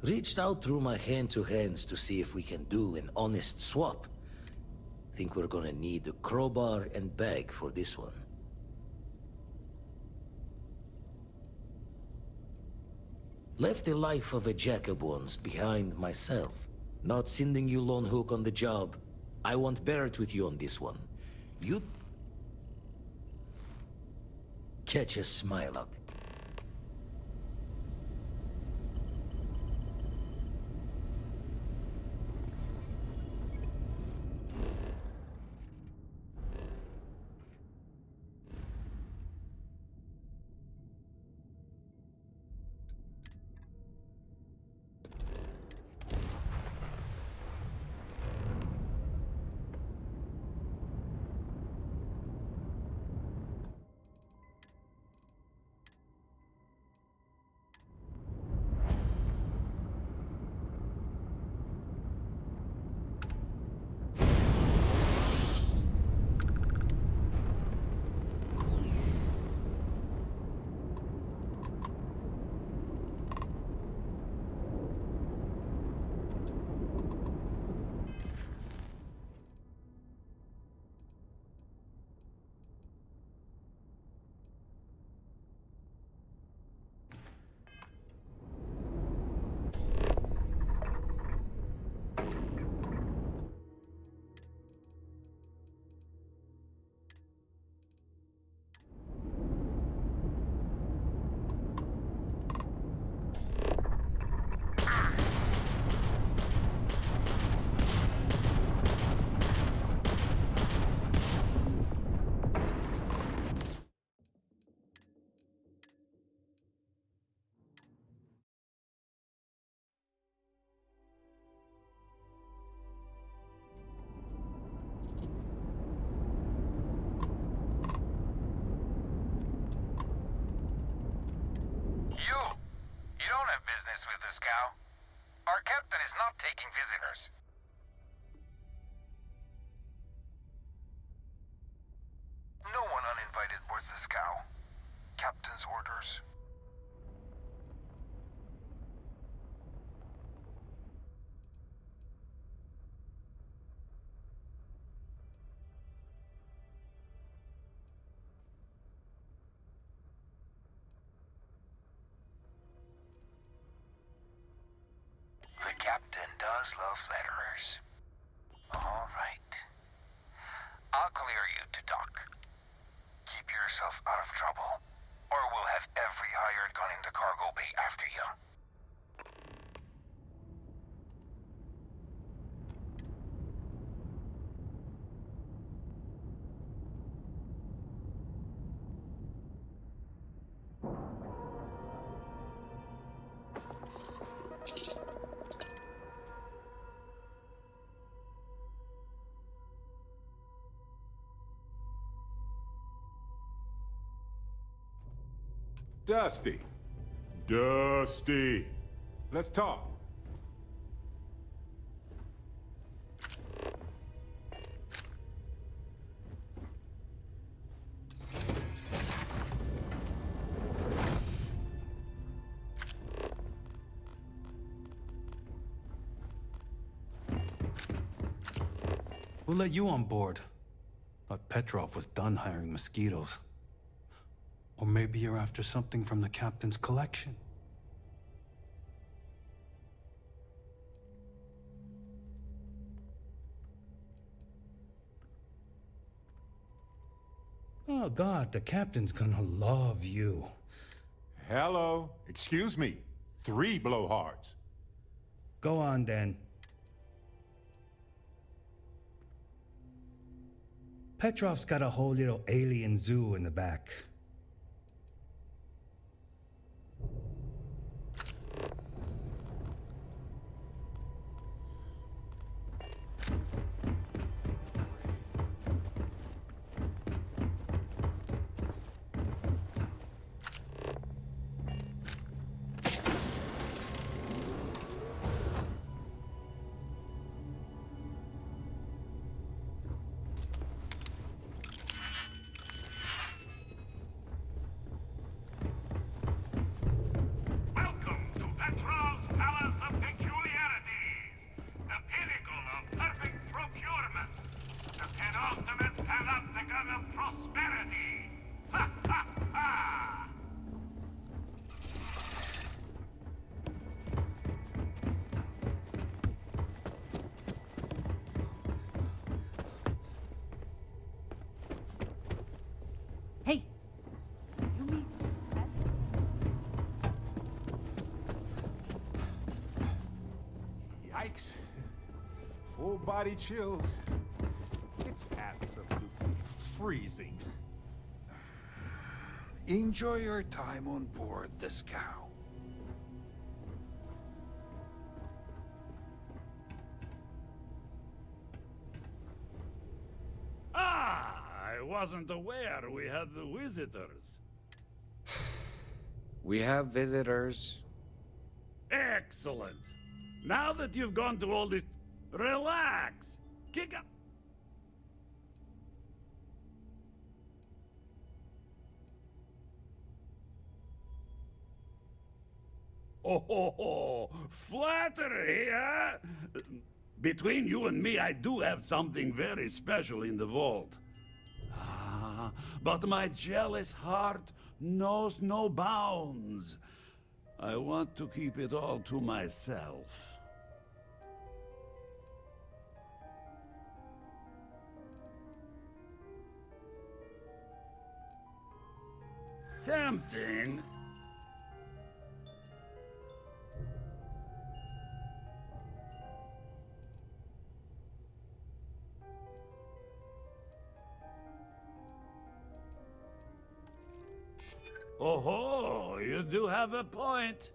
Reached out through my hand-to-hands to see if we can do an honest swap. Think we're gonna need a crowbar and bag for this one. Left the life of a jacob once behind myself. Not sending you lone hook on the job. I won't bear it with you on this one. You... catch a smile out. You don't have business with the scow. Our captain is not taking visitors. No one uninvited boards the scow. Captain's orders. The captain does love flatterers. All right. I'll clear you to dock. Keep yourself out of trouble, or we'll have every hired gun in the cargo bay after you. Dusty. Dusty. Let's talk. Who let you on board? Thought Petrov was done hiring mosquitoes. Or maybe you're after something from the captain's collection. Oh God, the captain's gonna love you. Hello. Excuse me. 3 blowhards. Go on then. Petrov's got a whole little alien zoo in the back. Yikes. Full body chills. It's absolutely freezing. Enjoy your time on board the scow. I wasn't aware we had the visitors. We have visitors. Excellent. Now that you've gone to all this... Relax! Kick up! Oh, flattery, huh? Between you and me, I do have something very special in the vault. But my jealous heart knows no bounds. I want to keep it all to myself. Tempting. Oh, you do have a point.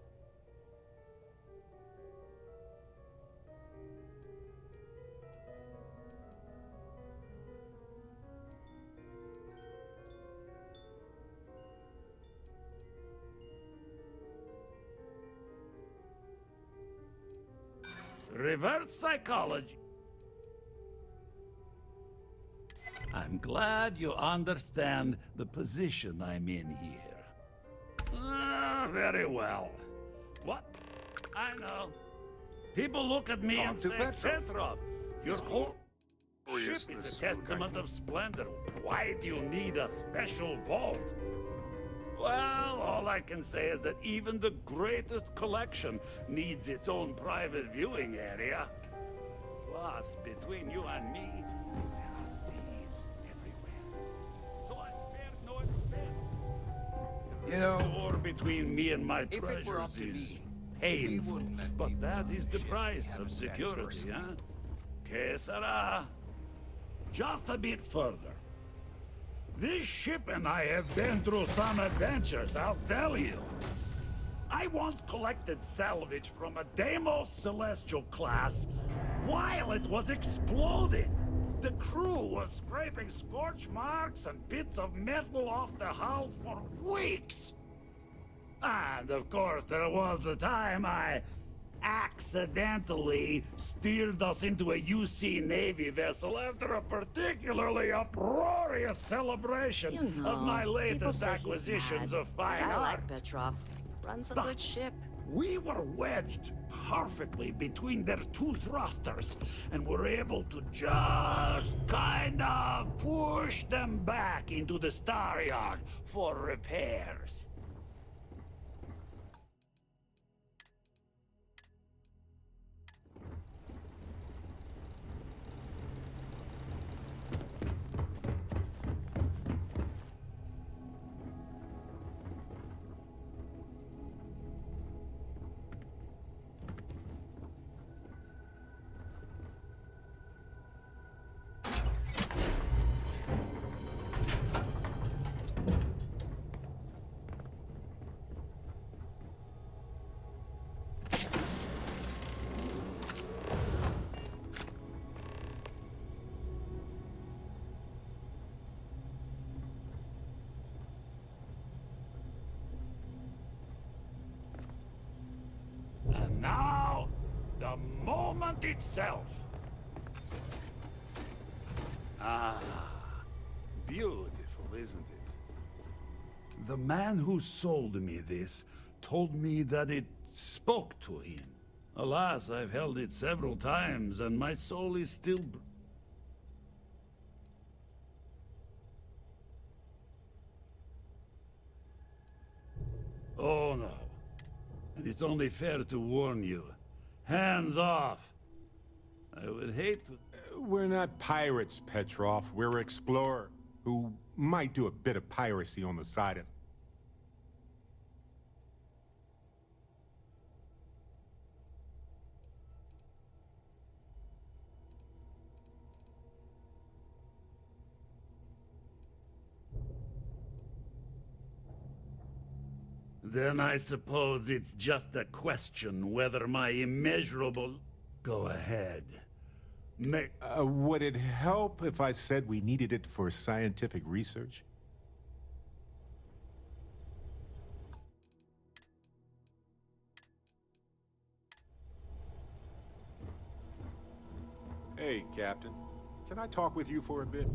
Reverse psychology. I'm glad you understand the position I'm in here. Very well. What? I know. People look at me and say, Petrov, your whole ship is a testament of splendor. Why do you need a special vault? Well, all I can say is that even the greatest collection needs its own private viewing area. Plus, between you and me, there are thieves everywhere. So I spared no expense. You know, the war between me and my treasures is painful, but that is the price of security, huh? Que sera? Just a bit further. This ship and I have been through some adventures, I'll tell you. I once collected salvage from a Deimos Celestial class while it was exploding. The crew was scraping scorch marks and bits of metal off the hull for weeks. And of course, there was the time I accidentally steered us into a UC Navy vessel after a particularly uproarious celebration of my latest acquisitions of fine art. I like Petrov. Runs a good ship. We were wedged perfectly between their two thrusters, and were able to just kind of push them back into the star yard for repairs. And now, the moment itself. Beautiful, isn't it? The man who sold me this told me that it spoke to him. Alas, I've held it several times, and my soul is still... Oh no. And it's only fair to warn you. Hands off. I would hate to... We're not pirates, Petrov. We're explorers who might do a bit of piracy on the side of... Then I suppose it's just a question whether my immeasurable... Go ahead. Would it help if I said we needed it for scientific research? Hey, Captain. Can I talk with you for a bit?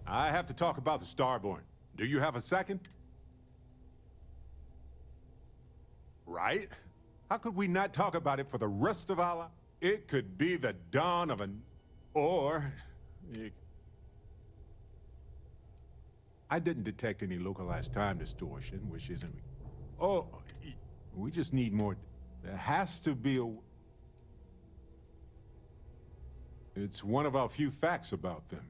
I have to talk about the Starborn. Do you have a second? Right? How could we not talk about it for the rest of our lives? It could be the dawn of an... Or... I didn't detect any localized time distortion, which isn't... Oh, we just need more... There has to be a... It's one of our few facts about them.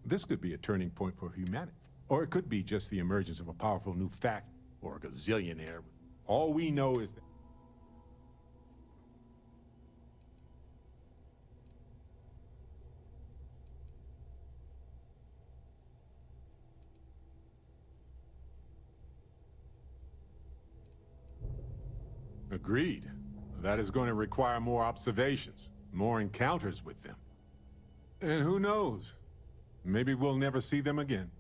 This could be a turning point for humanity. Or it could be just the emergence of a powerful new fact, or a gazillionaire. All we know is that... Agreed. That is going to require more observations, more encounters with them. And who knows? Maybe we'll never see them again.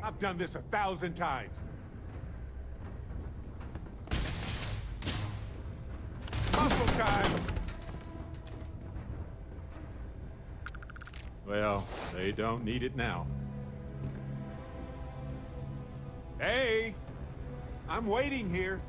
I've done this 1,000 times. Muscle time! Well, they don't need it now. Hey! I'm waiting here.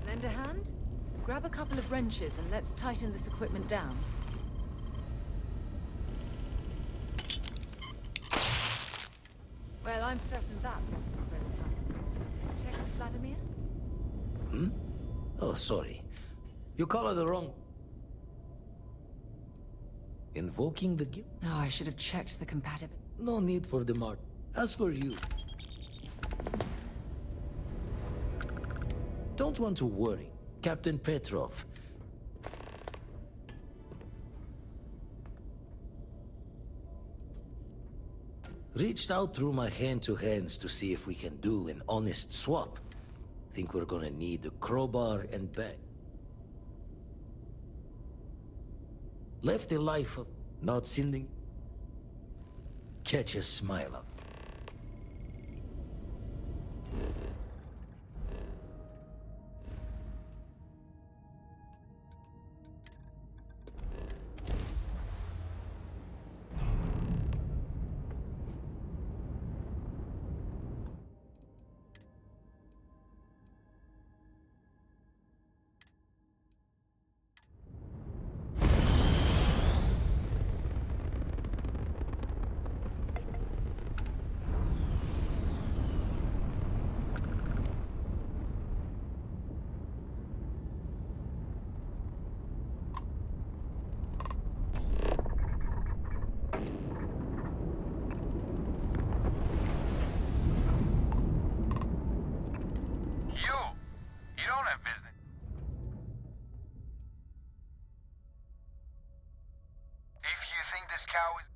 Lend a hand? Grab a couple of wrenches and let's tighten this equipment down. Well, I'm certain that wasn't supposed to happen. Check with Vladimir? Hmm? Oh, sorry. You colored the wrong... Invoking the guild? Oh, I should have checked the compatibility. No need for the mark. As for you... Don't want to worry. Captain Petrov. Reached out through my hand-to-hands to see if we can do an honest swap. Think we're gonna need a crowbar and bag. Left a life of not sinning. Catch a smile up. You don't have business. If you think this cow is...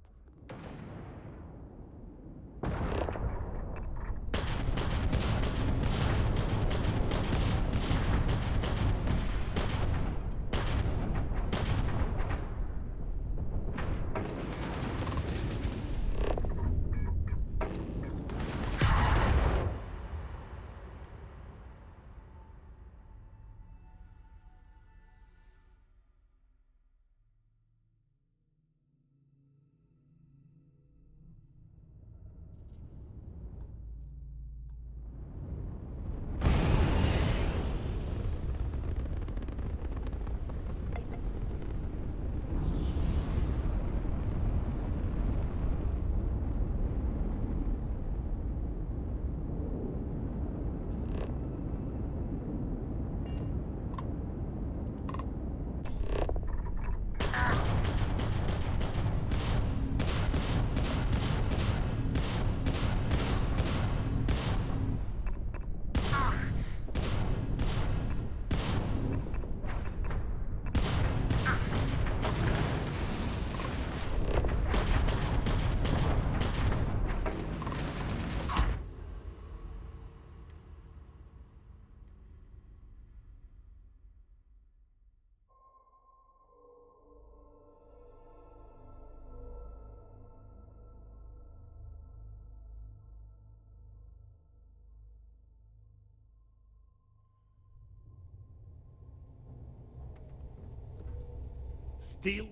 Still,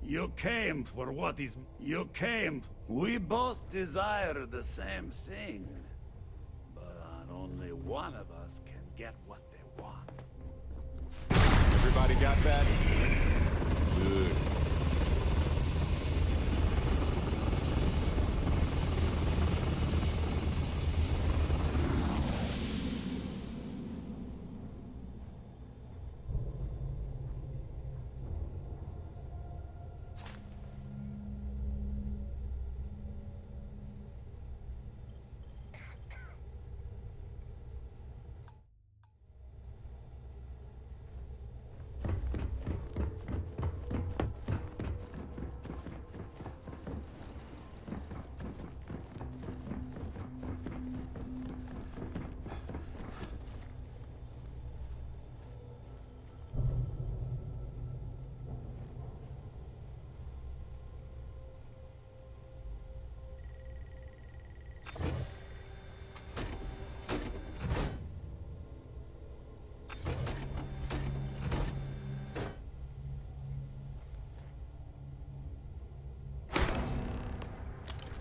you came for what is... You came... We both desire the same thing. But only one of us can get what they want. Everybody got that? Good.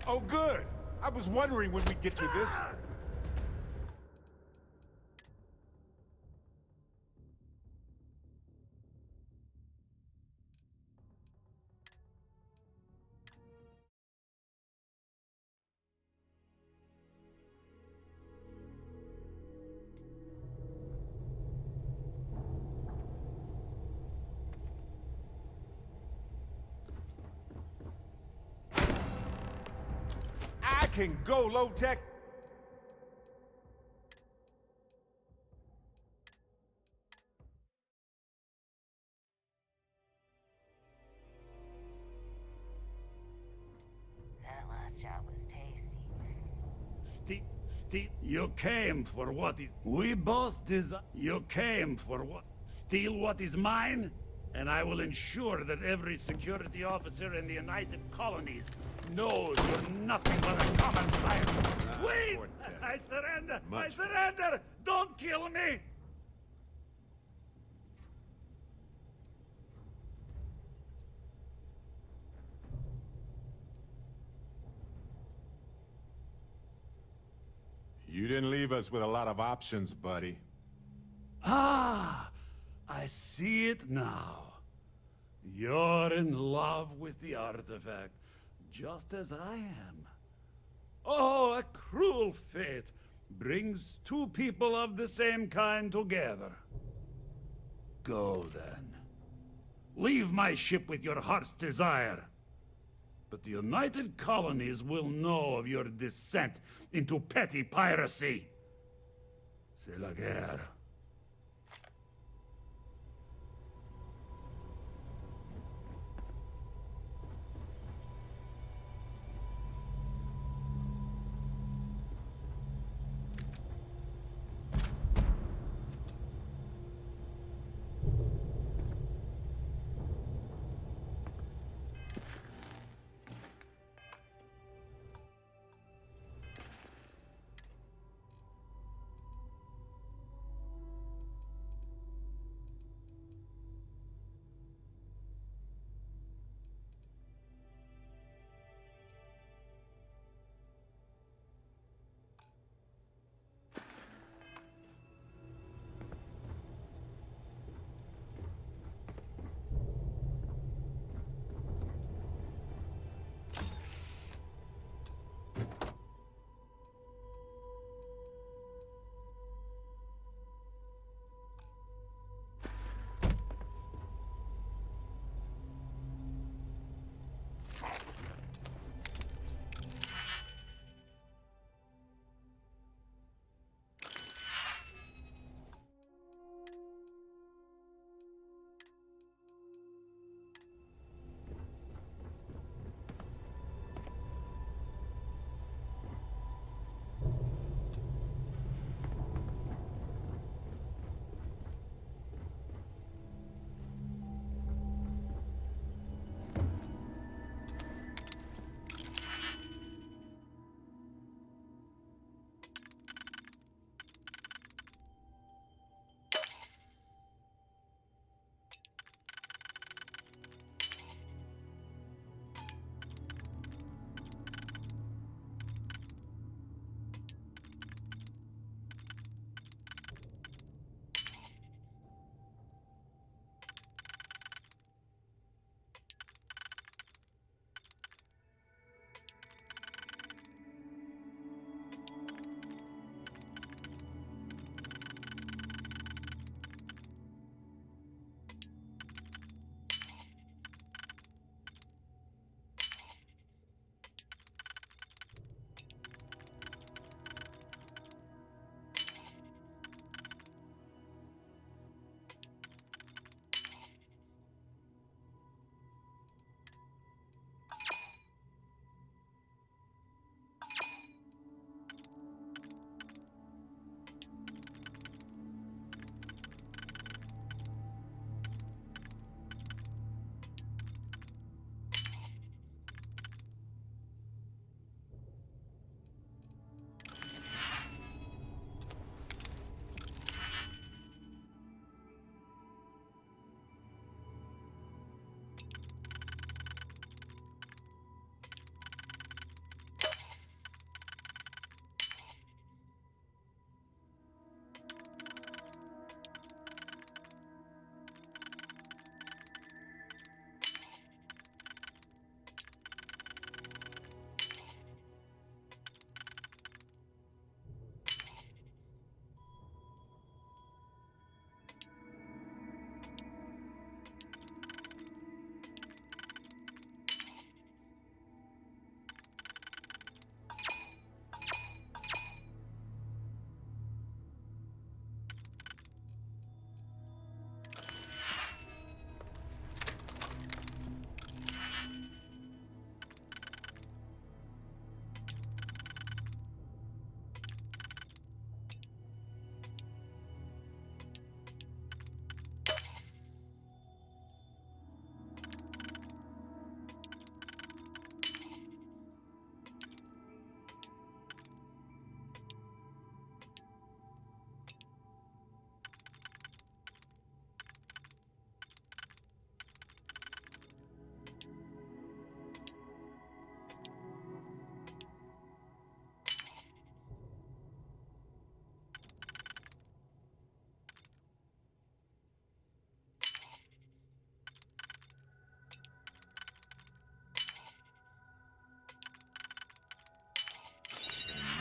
Oh, good. I was wondering when we'd get to this. I can go low-tech. That last job was tasty. Steve. Steal. You came for what is. We both desire. You came for what? Steal what is mine? And I will ensure that every security officer in the United Colonies knows you're nothing but a common fire. Wait! I surrender! I surrender! Don't kill me! You didn't leave us with a lot of options, buddy. Ah! I see it now. You're in love with the artifact, just as I am. Oh, a cruel fate brings two people of the same kind together. Go then. Leave my ship with your heart's desire. But the United Colonies will know of your descent into petty piracy. C'est la guerre.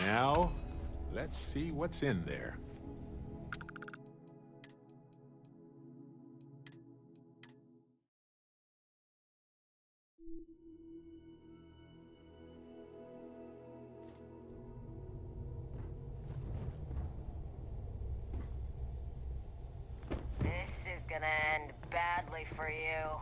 Now, let's see what's in there. This is gonna end badly for you.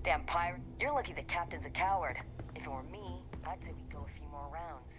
Damn pirate. You're lucky the captain's a coward. If it were me, I'd say we'd go a few more rounds.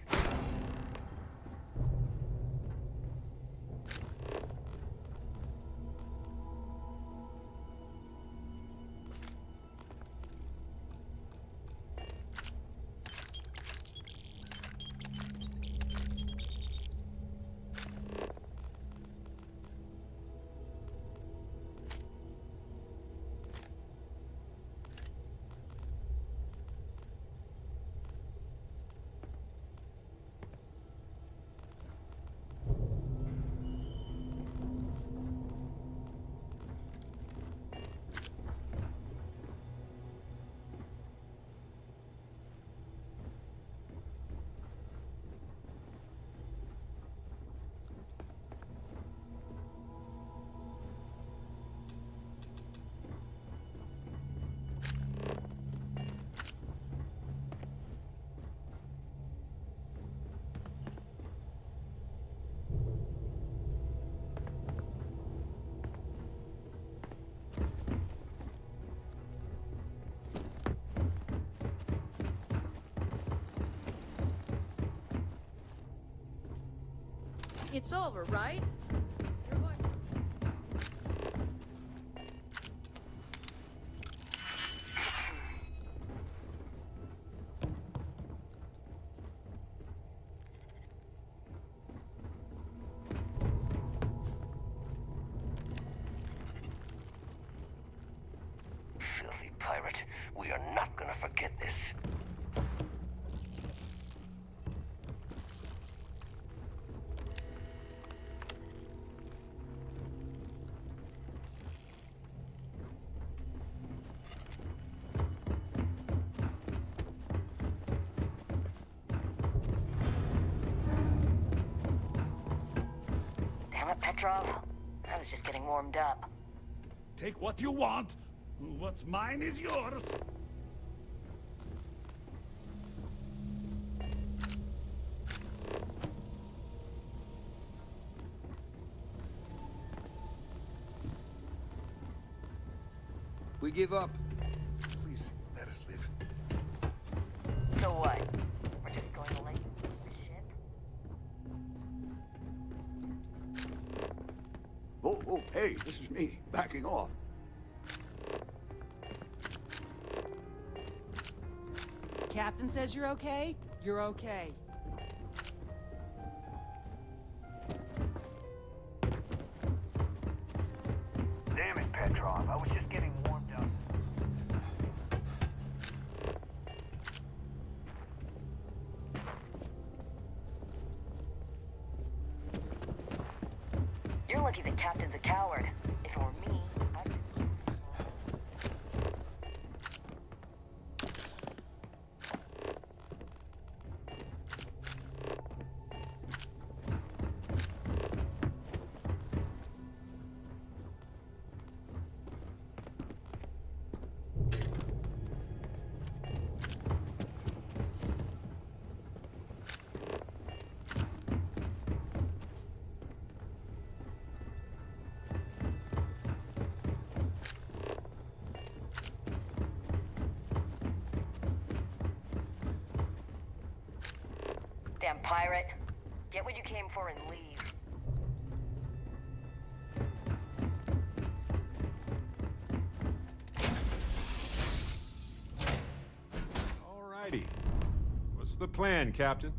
It's over, right? Filthy pirate. We are not gonna forget this. Damn it, Petrov. I was just getting warmed up. Take what you want. What's mine is yours. We give up. Please, let us live. So what? We're just going to let you leave the ship? Oh, hey, this is me, backing off. Captain says you're okay? You're okay. Damn it, Petrov. I was just getting warmed up. You're lucky the captain's a coward. If it were me, I'd... Damn pirate. Get what you came for and leave. Alrighty. What's the plan, Captain?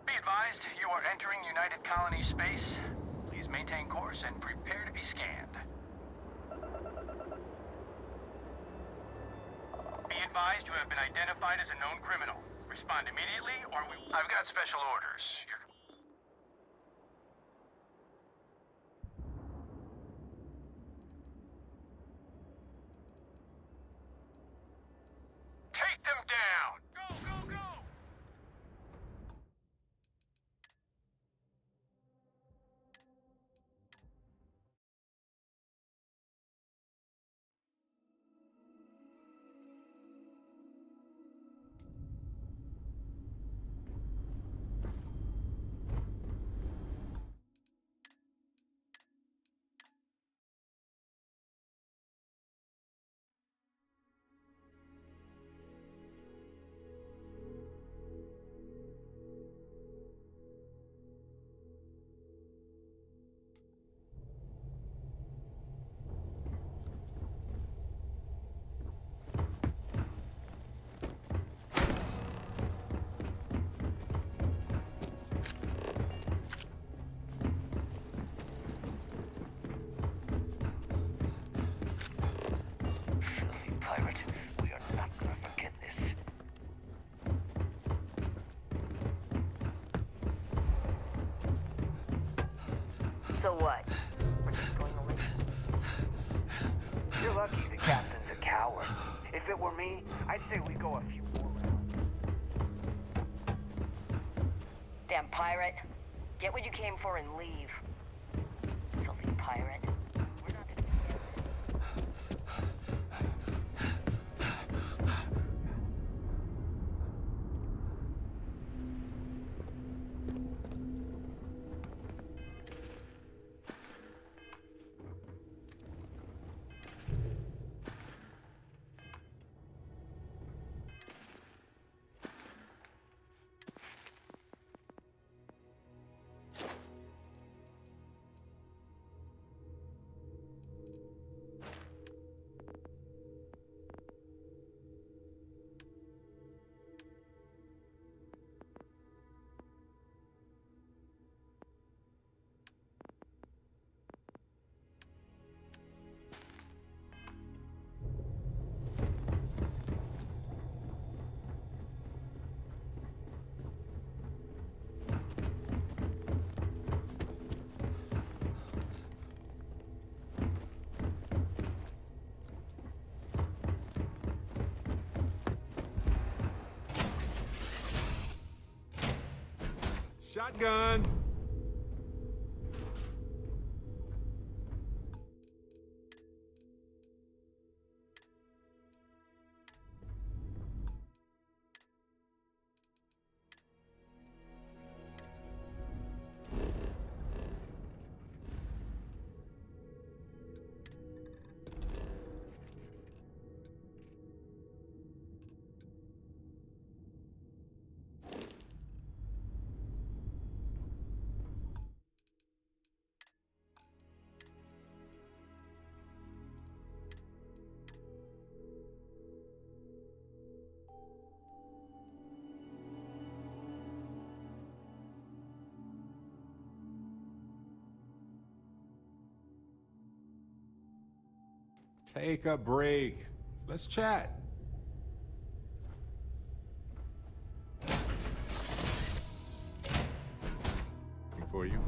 Be advised, you are entering United Colony space. Please maintain course and prepare to be scanned. advised you have been identified as a known criminal. Respond immediately, or we... I've got special orders. Take them down! Go, go, go! Pirate, we are not gonna forget this. So what? We're just going away. You're lucky the captain's a coward. If it were me, I'd say we go a few more rounds. Damn pirate. Get what you came for and leave. Filthy pirate. We're not gonna Shotgun! Take a break. Let's chat. For you.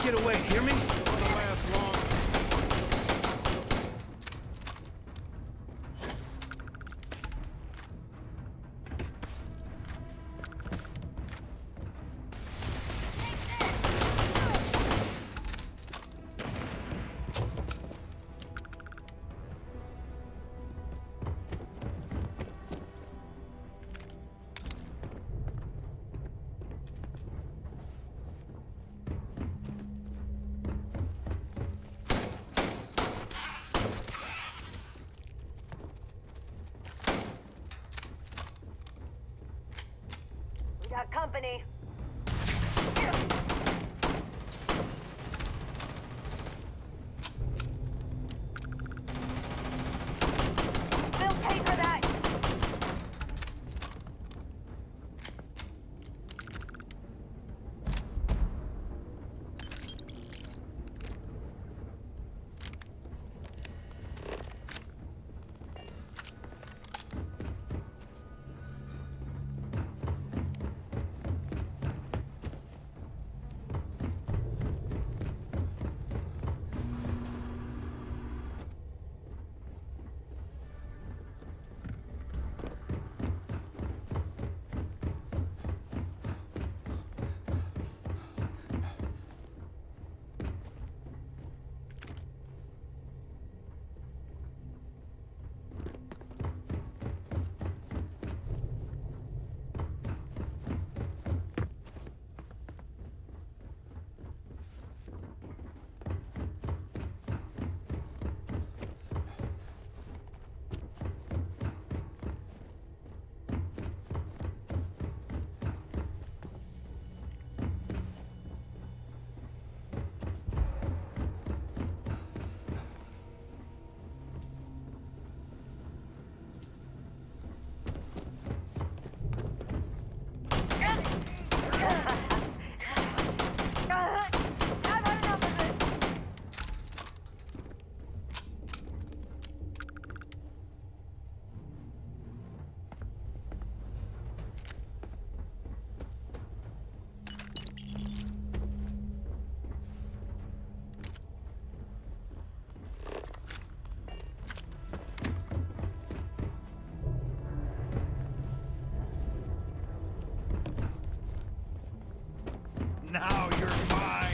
get away, hear me? We got company. We'll pay for that. Now you're mine!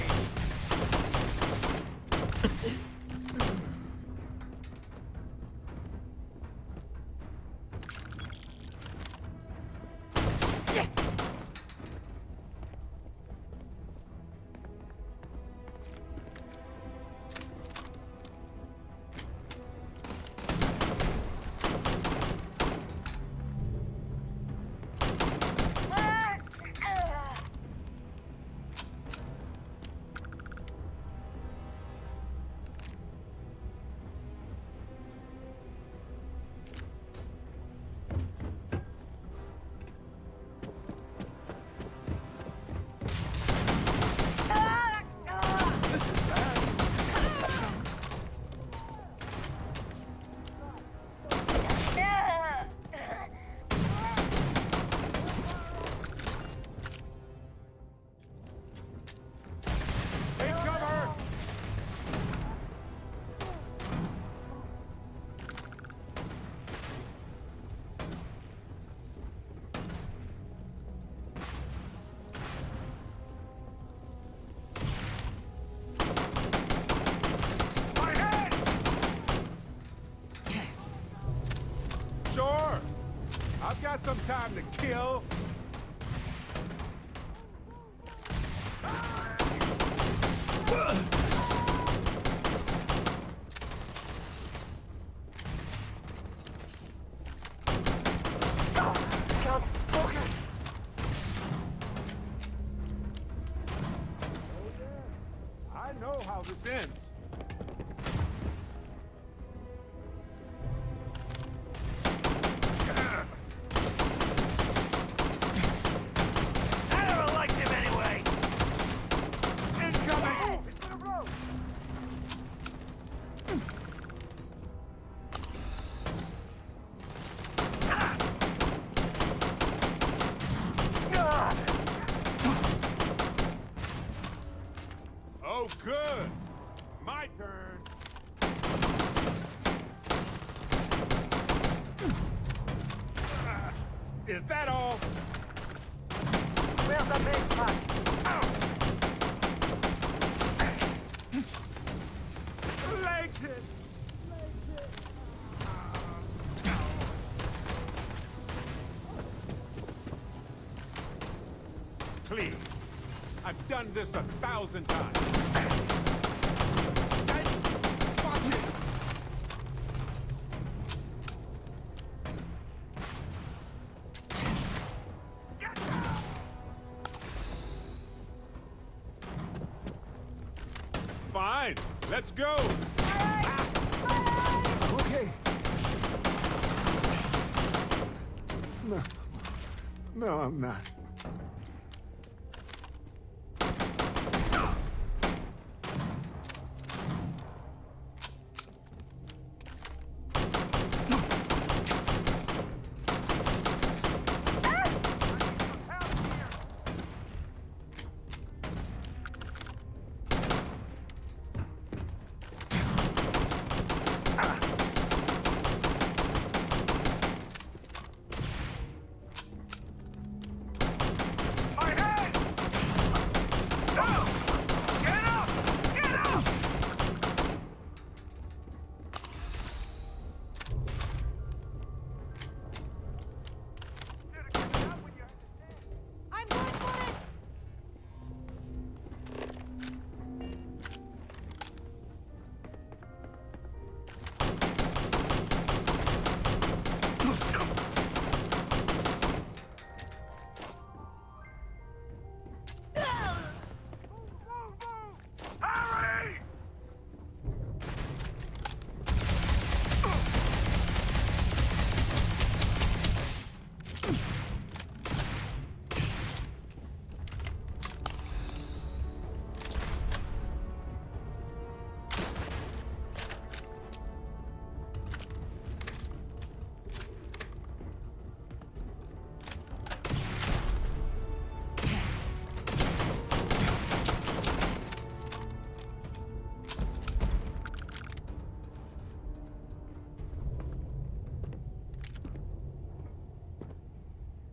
Sure. I've got some time to kill. I know how this ends. Is that all? Where's the big pot? Legs hit! Please. I've done this 1,000 times. Guys, watch it! Fine, let's go! Okay. No. No, I'm not.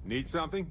Need something?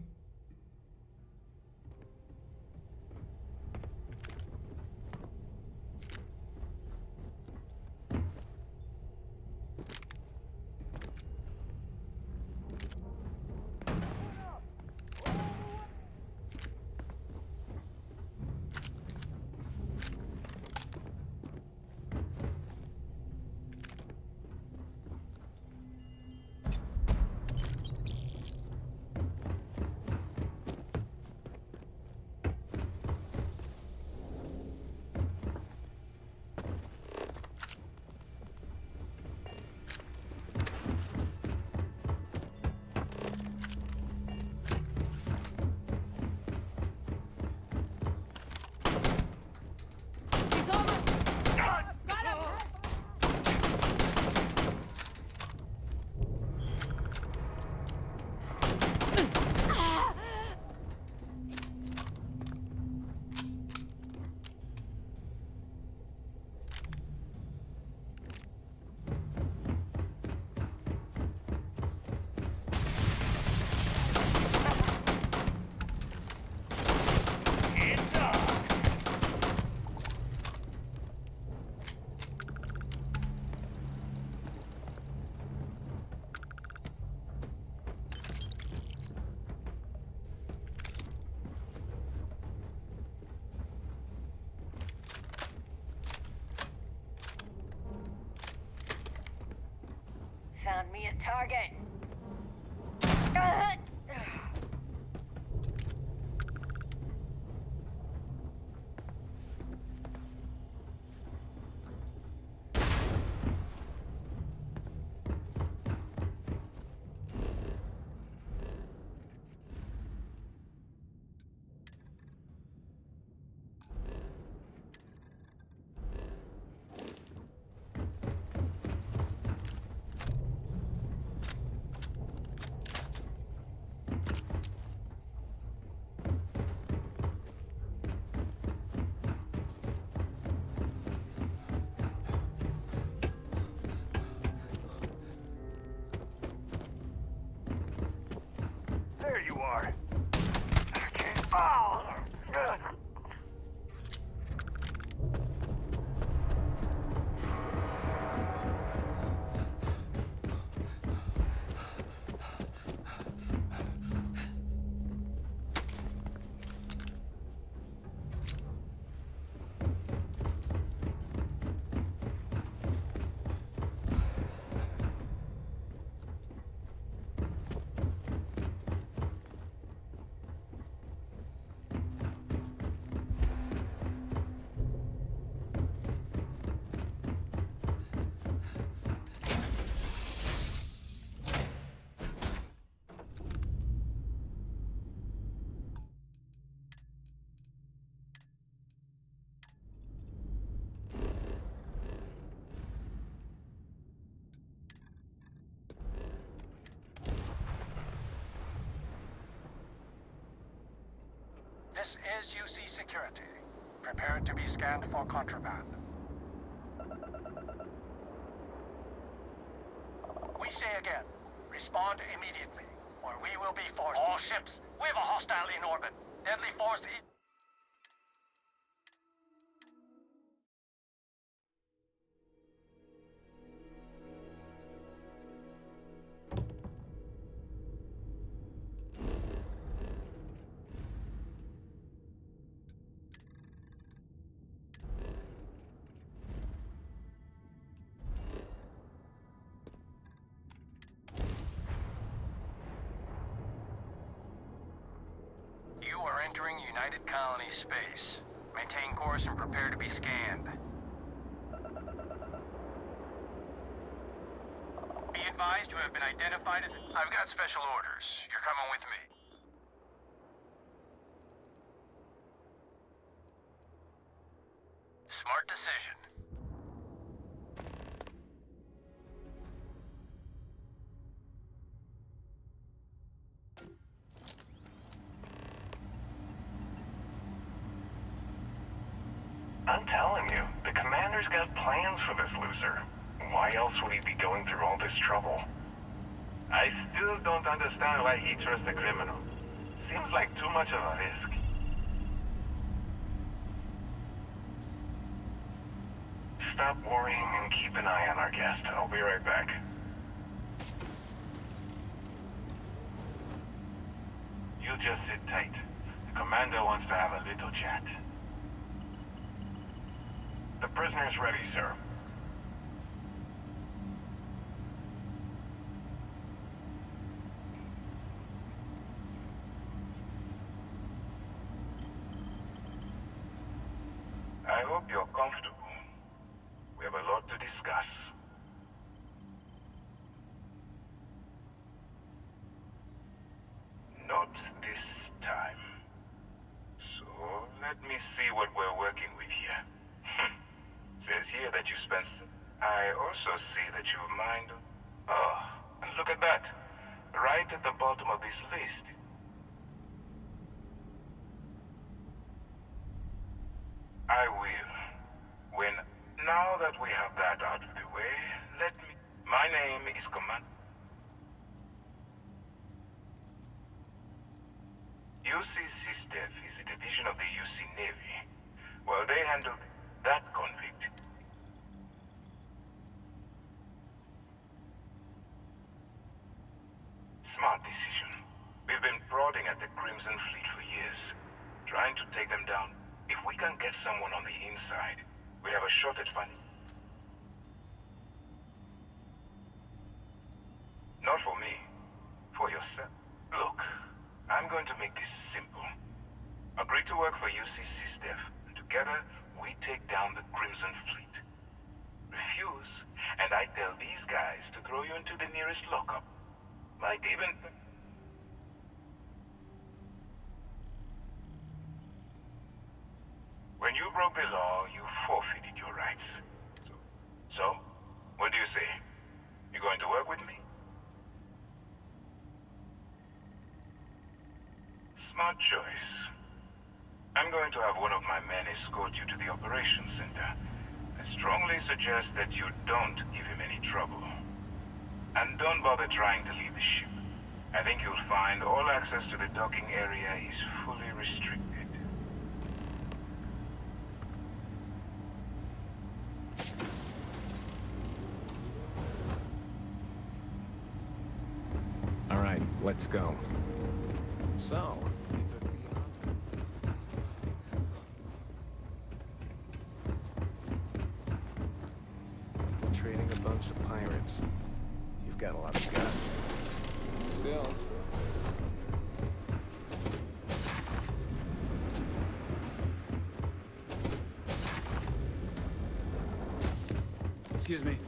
Found me a target. This is UC Security. Prepare to be scanned for contraband. We say again, respond immediately, or we will be forced. All ships, we have a hostile in orbit. Deadly force. You are entering United Colony space. Maintain course and prepare to be scanned. Be advised you have been identified as... I've got special orders. You're coming with me. Smart decision. I'm telling you, the commander's got plans for this loser. Why else would he be going through all this trouble? I still don't understand why he trusts a criminal. Seems like too much of a risk. Stop worrying and keep an eye on our guest. I'll be right back. You just sit tight. The commander wants to have a little chat. The prisoner's ready, sir. I hope you're comfortable. We have a lot to discuss. Not this time. So, let me see what we're working with here. Says here that you spent... I also see that you mined... Oh, and look at that. Right at the bottom of this list. I will. Now that we have that out of the way, let me... My name is Command... UC SysDev is a division of the UC Navy. Well, they handled that convict. Smart decision. We've been prodding at the Crimson Fleet for years, trying to take them down. If we can get someone on the inside, we'll have a shot at finding... Not for me. For yourself. Look, I'm going to make this simple. Agree to work for UC SysDev, and together, we take down the Crimson Fleet. Refuse, and I tell these guys to throw you into the nearest lockup. Might even... When you broke the law, you forfeited your rights. So, what do you say? You going to work with me? Smart choice. I'm going to have one of my men escort you to the operations center. I strongly suggest that you don't give him any trouble. And don't bother trying to leave the ship. I think you'll find all access to the docking area is fully restricted. All right, let's go. So, is it infiltrating a bunch of pirates? You've got a lot of guts. Still. Excuse me.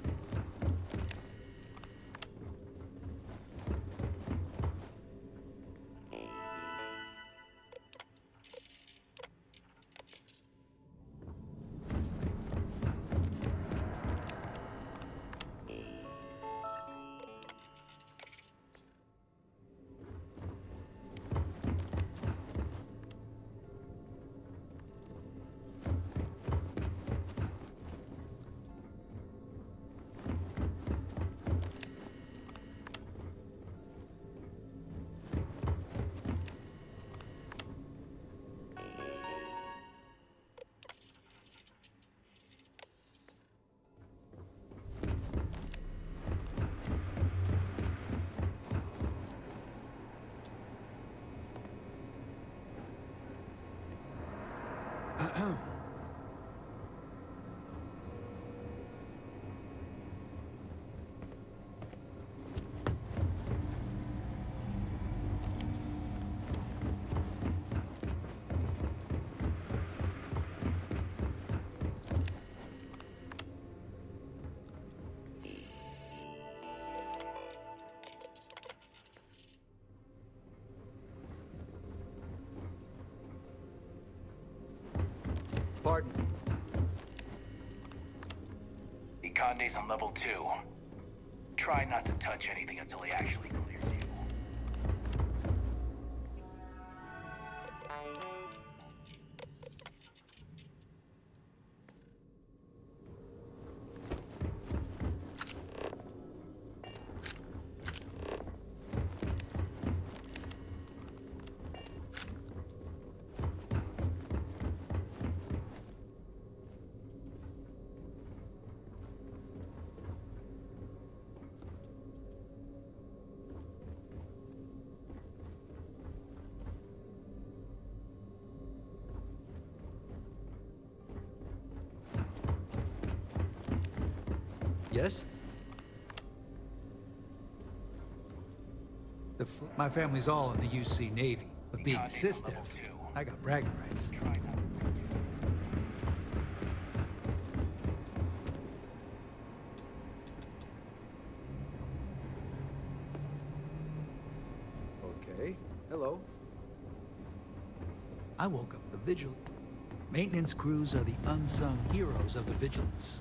Pardon? The Conde's on level 2. Try not to touch anything until he actually clears you. Yes? My family's all in the UC Navy, but being SysDef, I got bragging rights. Okay, hello. I woke up the Vigilant. Maintenance crews are the unsung heroes of the Vigilance.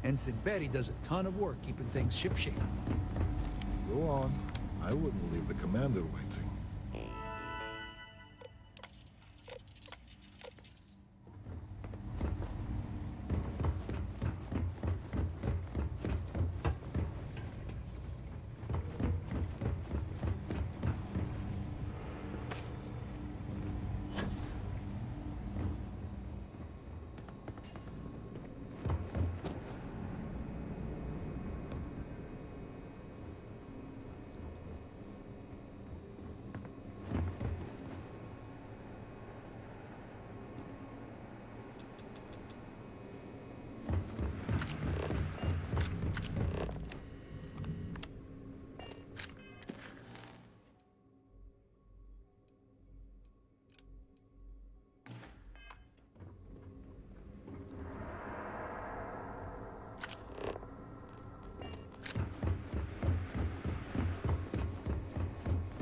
Ensign Betty does a ton of work keeping things shipshape. Go on. I wouldn't leave the commander waiting.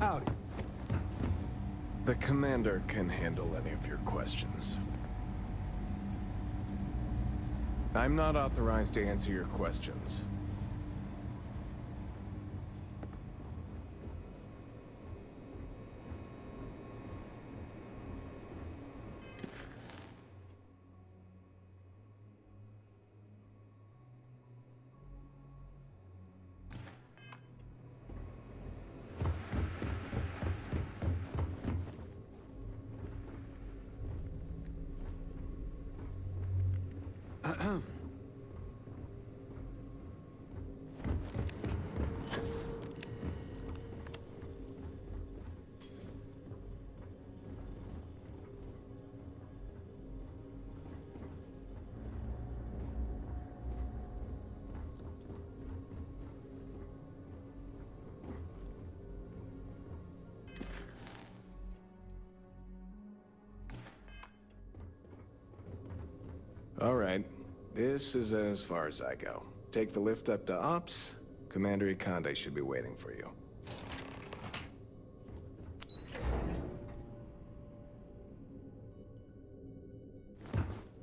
Howdy. The commander can handle any of your questions. I'm not authorized to answer your questions. All right. This is as far as I go. Take the lift up to Ops. Commander Ikande should be waiting for you.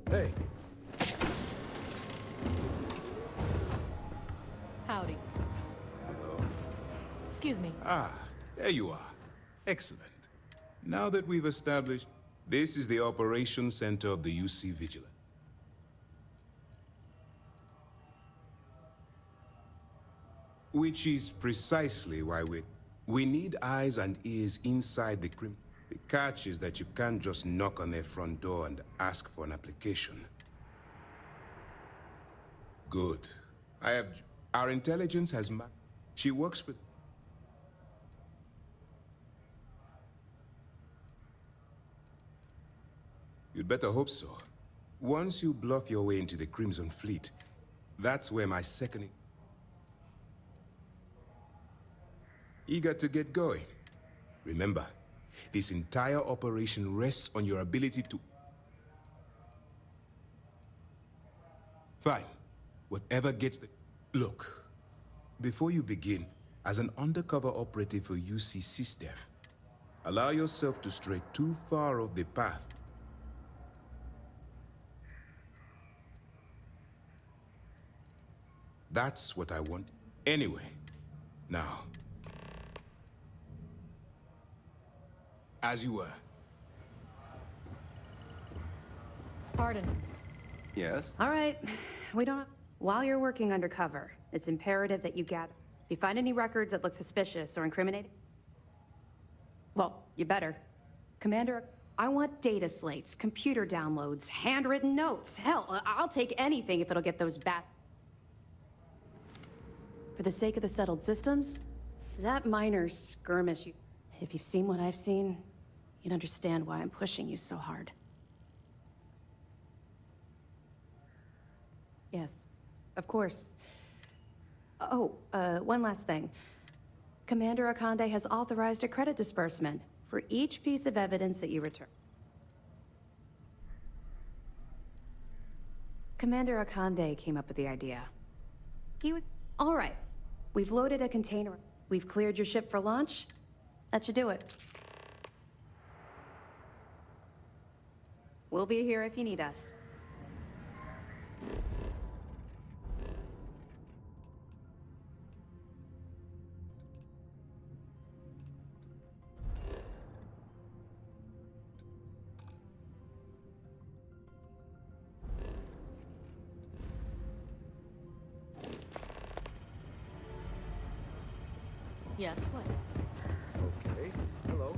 Hey. Howdy. Hello. Excuse me. Ah, there you are. Excellent. Now that we've established, this is the operations center of the UC Vigilant. Which is precisely why we need eyes and ears inside the crim. The catch is that you can't just knock on their front door and ask for an application. Good. Our intelligence has she works with... You'd better hope so. Once you bluff your way into the Crimson Fleet, that's where my second... Eager to get going? Remember, this entire operation rests on your ability to... Fine. Whatever gets the... Look, before you begin, as an undercover operative for UC SysDef, allow yourself to stray too far off the path. That's what I want. Anyway, now... As you were. Pardon. Yes? All right. We don't... While you're working undercover, it's imperative that you gather... If you find any records that look suspicious or incriminating... Well, you better. Commander, I want data slates, computer downloads, handwritten notes. Hell, I'll take anything if it'll get those For the sake of the settled systems, that minor skirmish you... If you've seen what I've seen, you'd understand why I'm pushing you so hard. Yes, of course. Oh, one last thing. Commander Ikande has authorized a credit disbursement for each piece of evidence that you return. Commander Ikande came up with the idea. He was... All right, we've loaded a container. We've cleared your ship for launch. That should do it. We'll be here if you need us. Yes, what? Okay. Hello.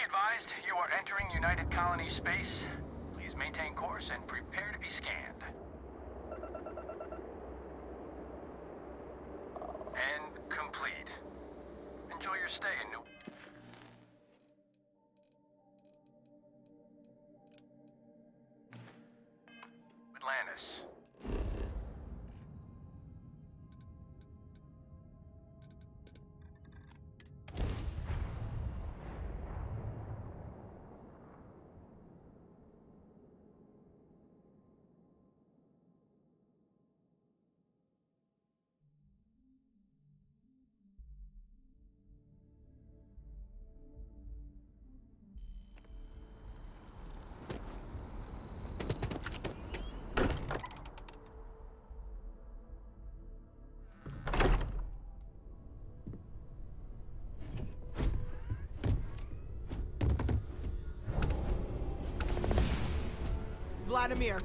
Advised, you are entering United Colony space. Please maintain course and prepare to be scanned. And complete. Enjoy your stay in New... Atlantis. Vladimir.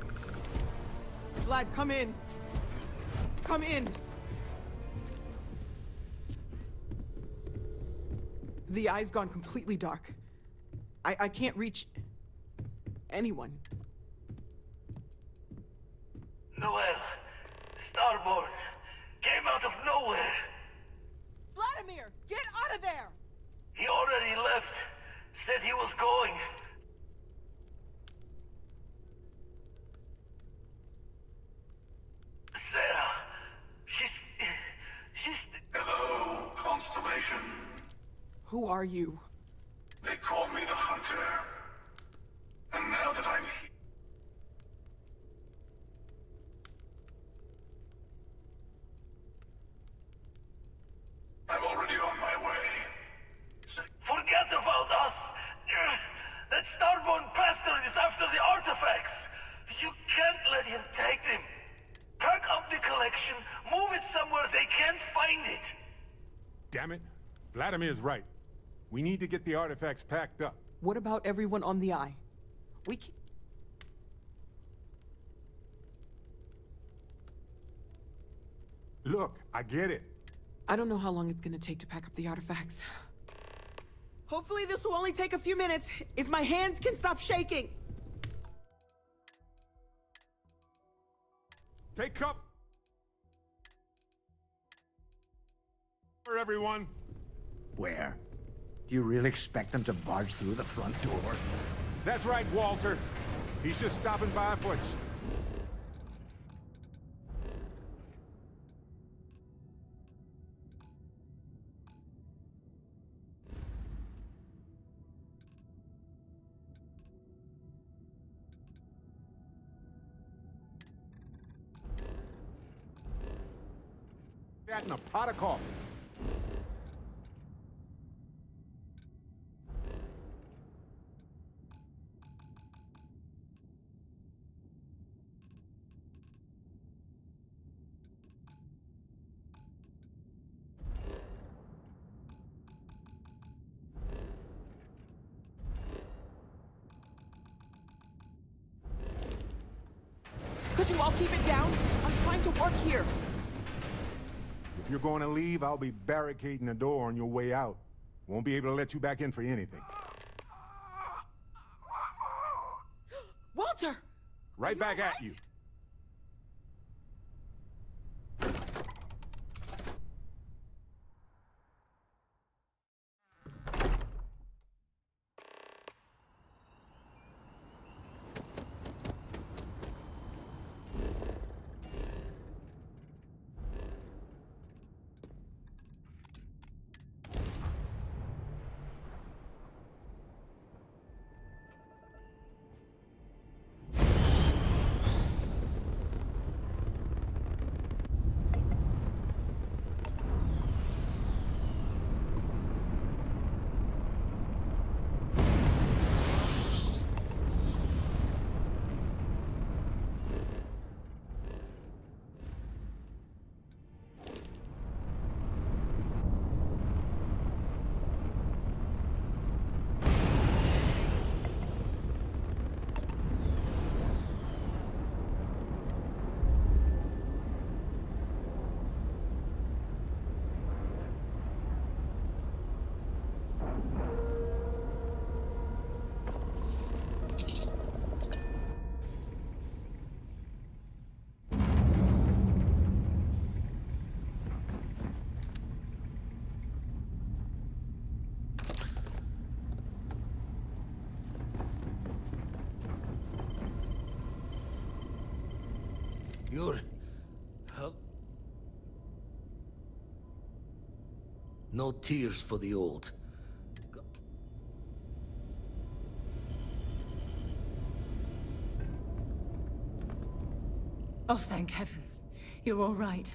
Vlad, come in. Come in. The eye's gone completely dark. I can't reach anyone. Noel, Starborn, came out of nowhere. Vladimir, get out of there! He already left. Said he was going. Sarah, she's... Hello, Constellation. Who are you? They call me the Hunter. And now that I'm here... I'm already on my way. Forget about us! That Starborn bastard is after the artifacts! You can't let him take them! Pack up the collection, move it somewhere they can't find it! Damn it. Vladimir's right. We need to get the artifacts packed up. What about everyone on the eye? We can't... Look, I get it. I don't know how long it's gonna take to pack up the artifacts. Hopefully this will only take a few minutes, if my hands can stop shaking! Take cover, everyone. Where? Do you really expect them to barge through the front door? That's right, Walter. He's just stopping by for a... that in a pot of coffee. Could you all keep it down? I'm trying to work here. If you're going to leave, I'll be barricading the door on your way out. Won't be able to let you back in for anything. Walter! Right back at you. You're... No tears for the old. Oh, thank heavens. You're all right.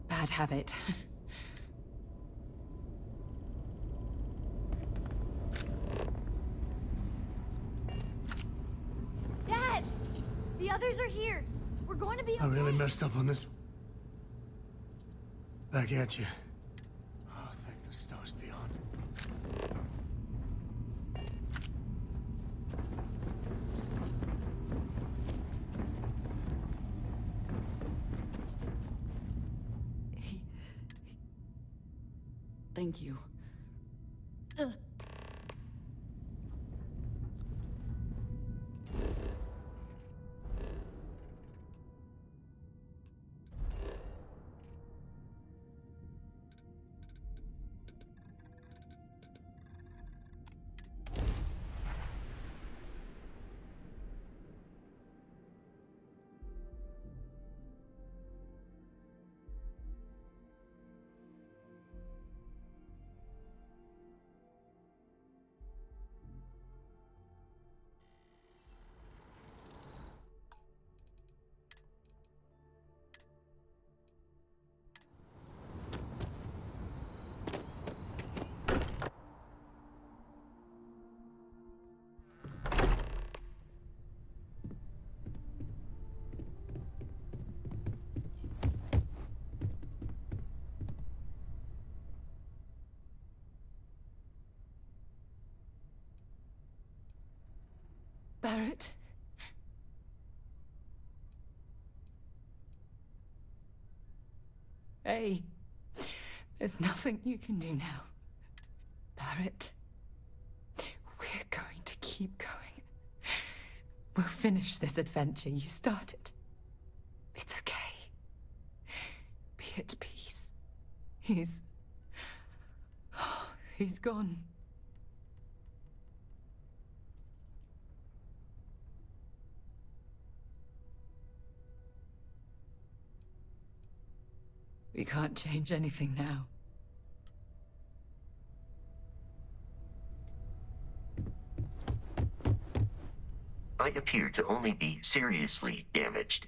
Bad habit. Dad! The others are here. We're going to be okay. I really messed up on this. Back at you. Oh, thank the stars beyond. Thank you. Barrett. Hey, there's nothing you can do now. Barrett, we're going to keep going. We'll finish this adventure you started. It's okay. Be at peace. He's gone. We can't change anything now. I appear to only be seriously damaged.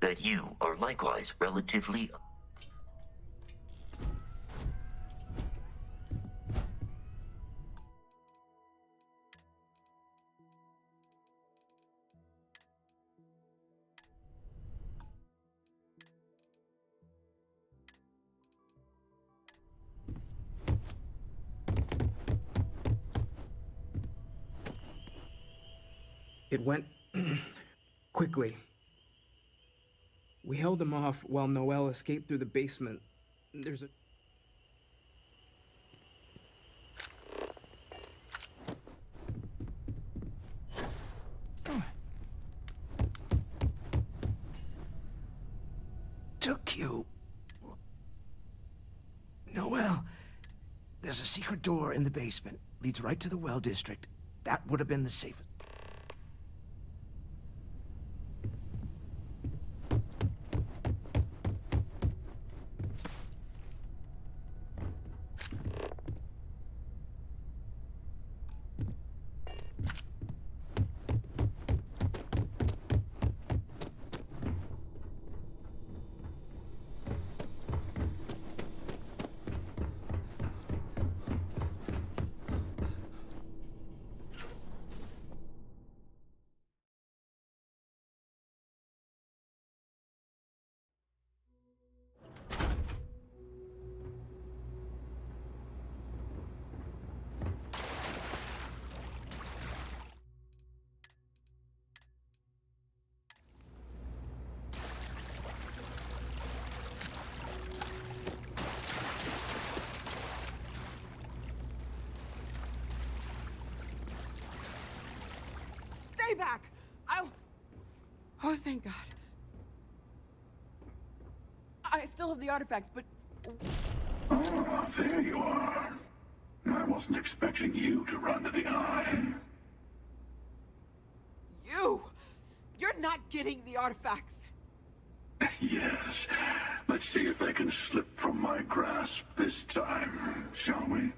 That you are likewise relatively... It went quickly. We held him off while Noel escaped through the basement. There's a... Took you. Noel, there's a secret door in the basement. Leads right to the well district. That would have been the safest. Stay back! Oh, thank God. I still have the artifacts, but... Ah, there you are. I wasn't expecting you to run to the eye. You! You're not getting the artifacts! Yes. Let's see if they can slip from my grasp this time, shall we?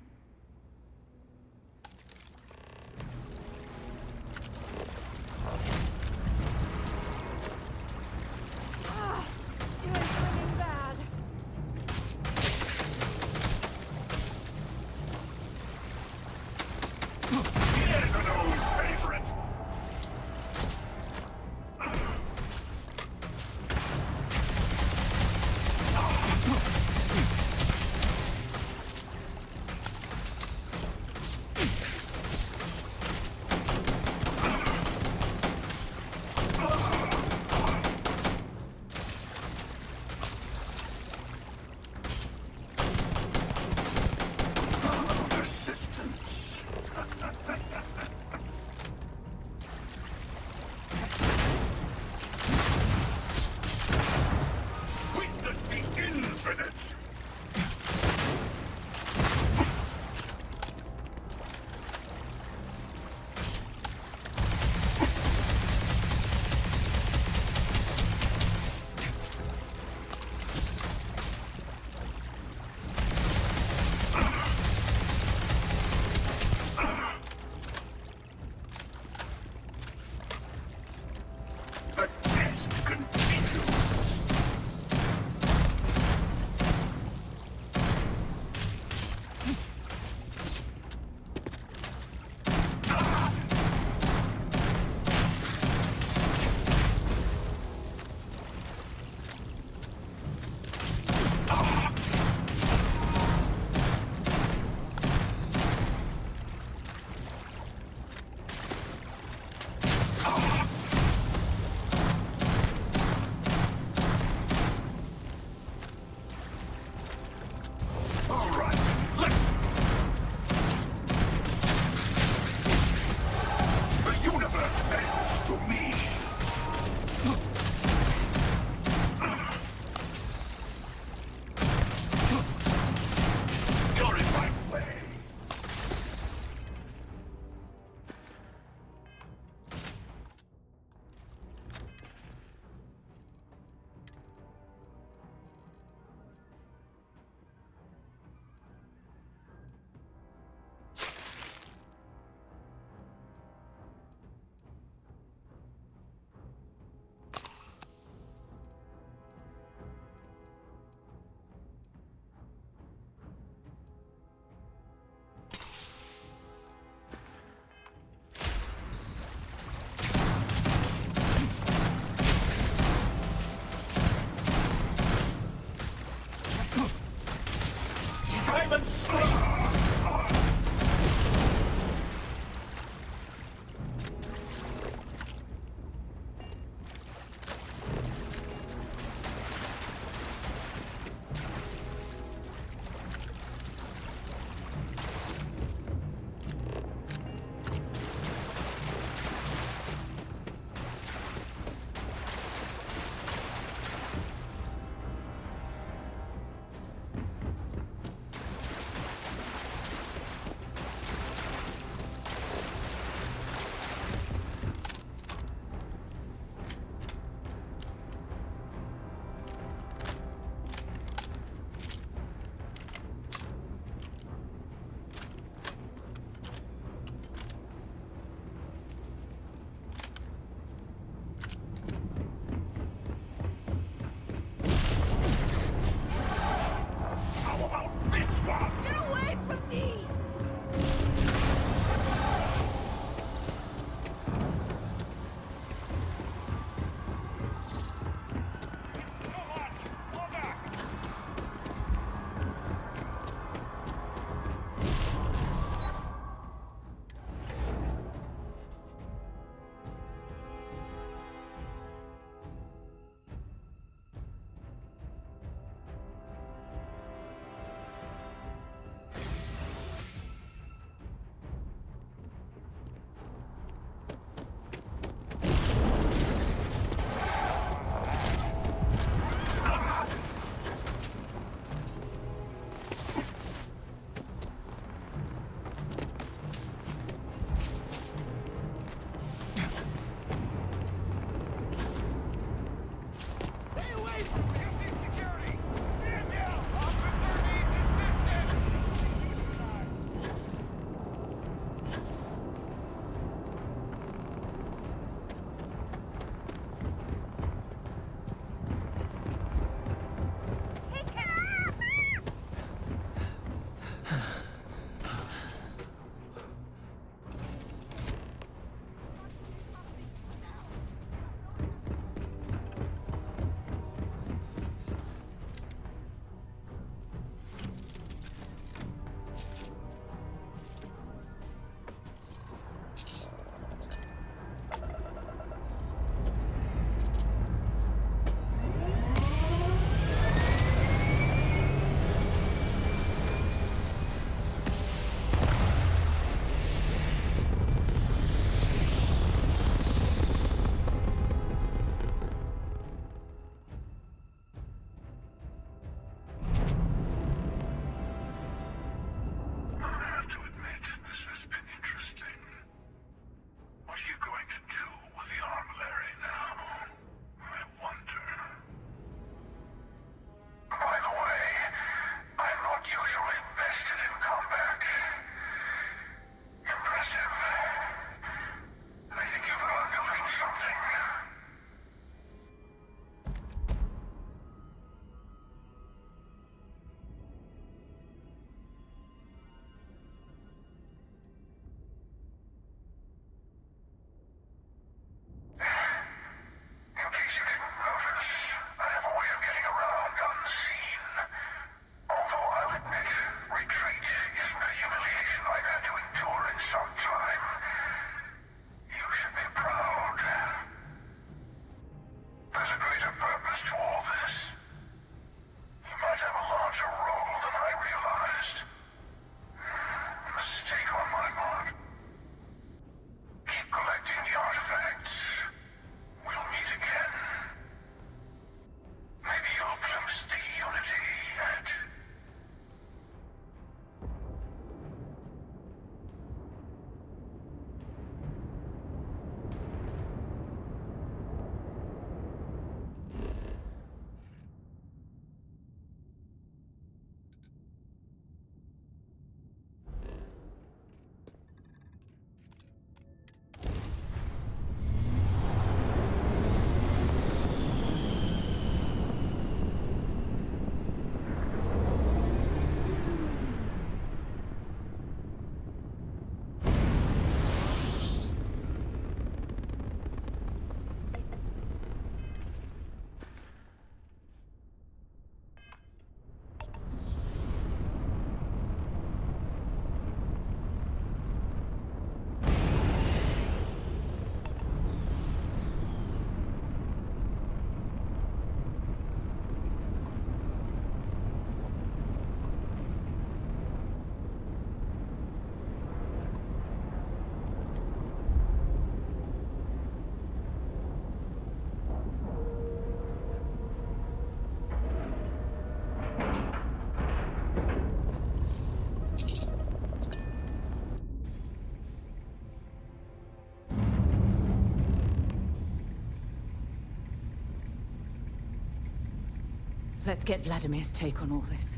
Let's get Vladimir's take on all this.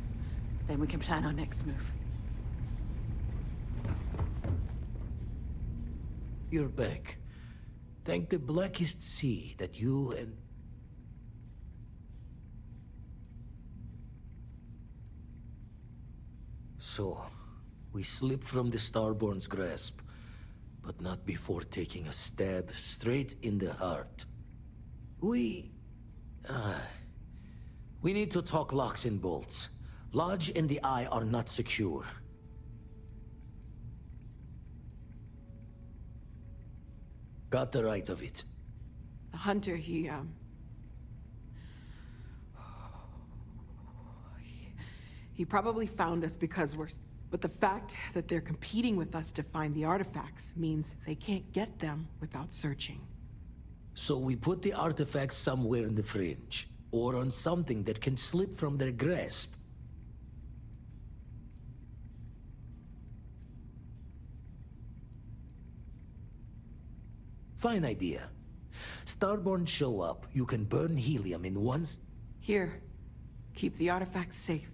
Then we can plan our next move. You're back. Thank the blackest sea that you and... So, we slipped from the Starborn's grasp, but not before taking a stab straight in the heart. We need to talk locks and bolts. Lodge and the Eye are not secure. Got the right of it. The hunter, he probably found us because we're... But the fact that they're competing with us to find the artifacts means they can't get them without searching. So we put the artifacts somewhere in the fringe, or on something that can slip from their grasp. Fine idea. Starborn show up, you can burn helium in one... Here, keep the artifacts safe.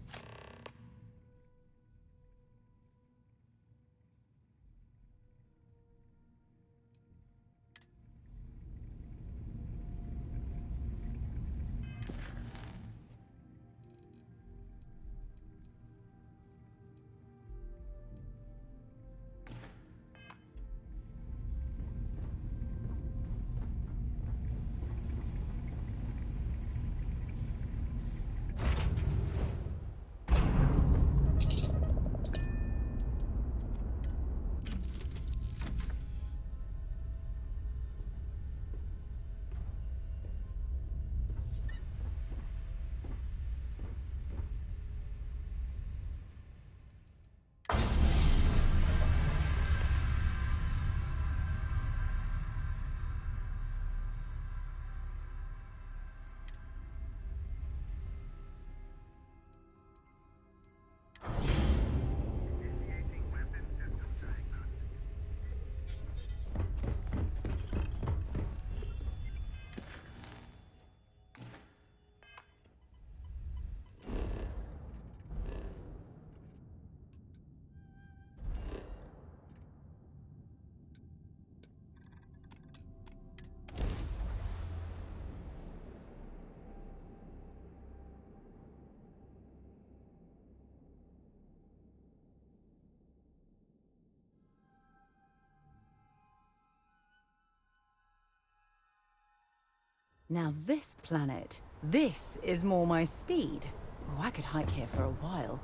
Now this planet, this is more my speed. Oh, I could hike here for a while.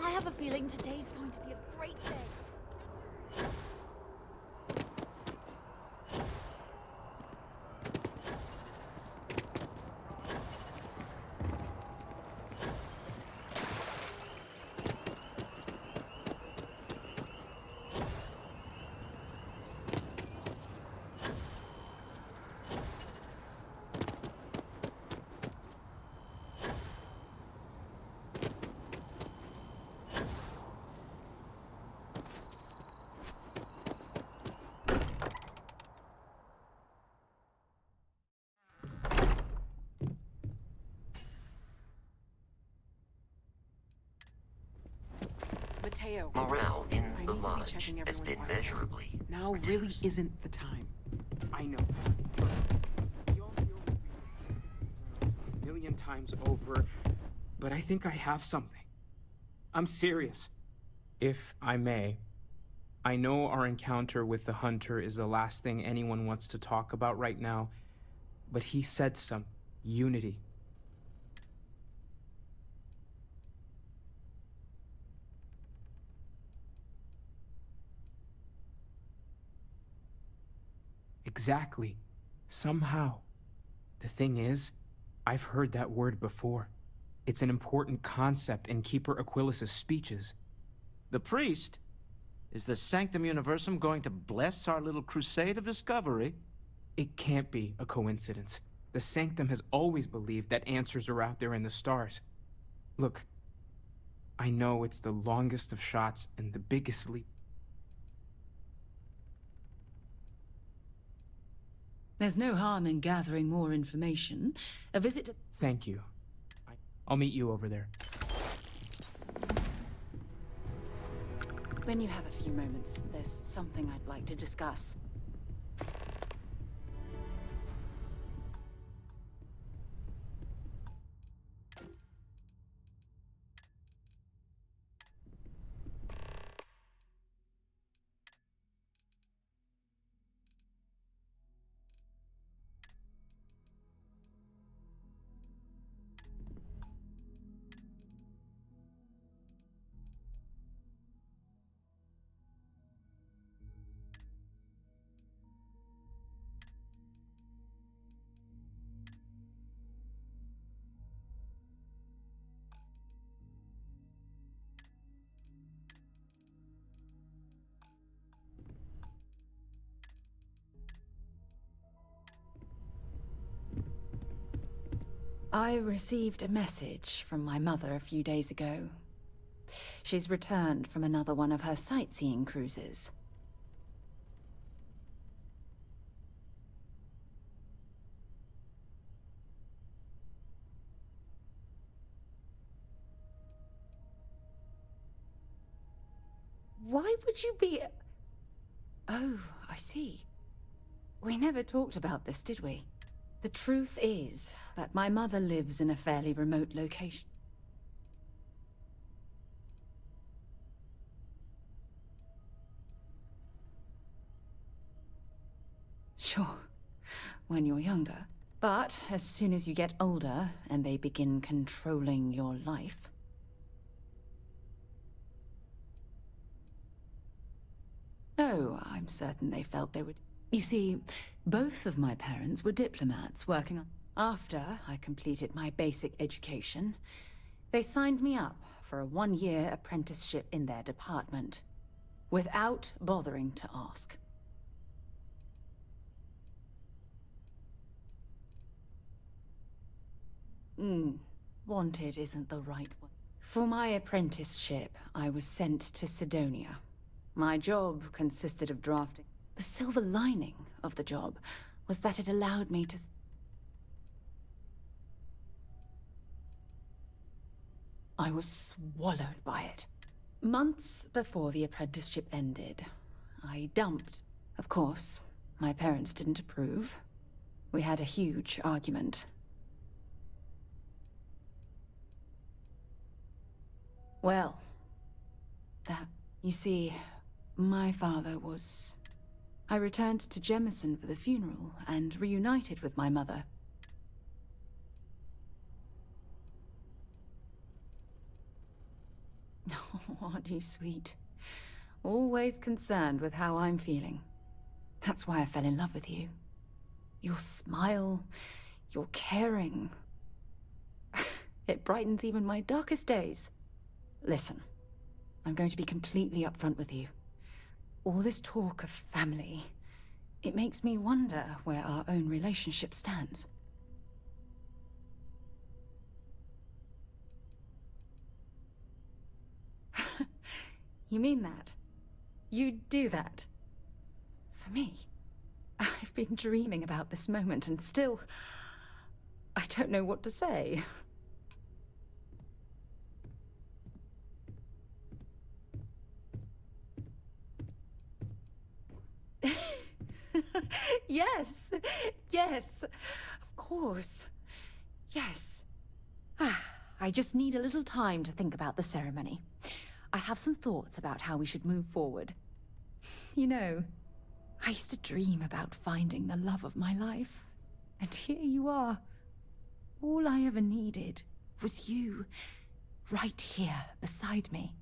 I have a feeling today's going to be a great day. Mateo, Morale in I the need to be lodge checking has everyone's been vitals. measurably Now really isn't the time. I know. We all deal with a million times over, but I think I have something. I'm serious. If I may, I know our encounter with the hunter is the last thing anyone wants to talk about right now, but he said some unity. Exactly. Somehow. The thing is, I've heard that word before. It's an important concept in Keeper Aquilas's speeches. The priest? Is the Sanctum Universum going to bless our little crusade of discovery? It can't be a coincidence. The Sanctum has always believed that answers are out there in the stars. Look, I know it's the longest of shots and the biggest leap. There's no harm in gathering more information. A visit to... Thank you. I'll meet you over there. When you have a few moments, there's something I'd like to discuss. I received a message from my mother a few days ago. She's returned from another one of her sightseeing cruises. Why would you be... Oh, I see. We never talked about this, did we? The truth is that my mother lives in a fairly remote location. Sure, when you're younger. But as soon as you get older and they begin controlling your life... Oh, I'm certain they felt they would... You see, both of my parents were diplomats working on... After I completed my basic education, they signed me up for a one-year apprenticeship in their department, without bothering to ask. Wanted isn't the right one. For my apprenticeship, I was sent to Sidonia. My job consisted of drafting... The silver lining of the job was that it allowed me to... I was swallowed by it. Months before the apprenticeship ended, I dumped. Of course, my parents didn't approve. We had a huge argument. Well, you see, my father was... I returned to Jemison for the funeral and reunited with my mother. Oh, aren't you sweet? Always concerned with how I'm feeling. That's why I fell in love with you. Your smile, your caring. It brightens even my darkest days. Listen, I'm going to be completely upfront with you. All this talk of family, it makes me wonder where our own relationship stands. You mean that? You'd do that? For me? I've been dreaming about this moment and still... I don't know what to say. Yes. Yes. Of course. Yes. I just need a little time to think about the ceremony. I have some thoughts about how we should move forward. You know, I used to dream about finding the love of my life. And here you are. All I ever needed was you, right here beside me.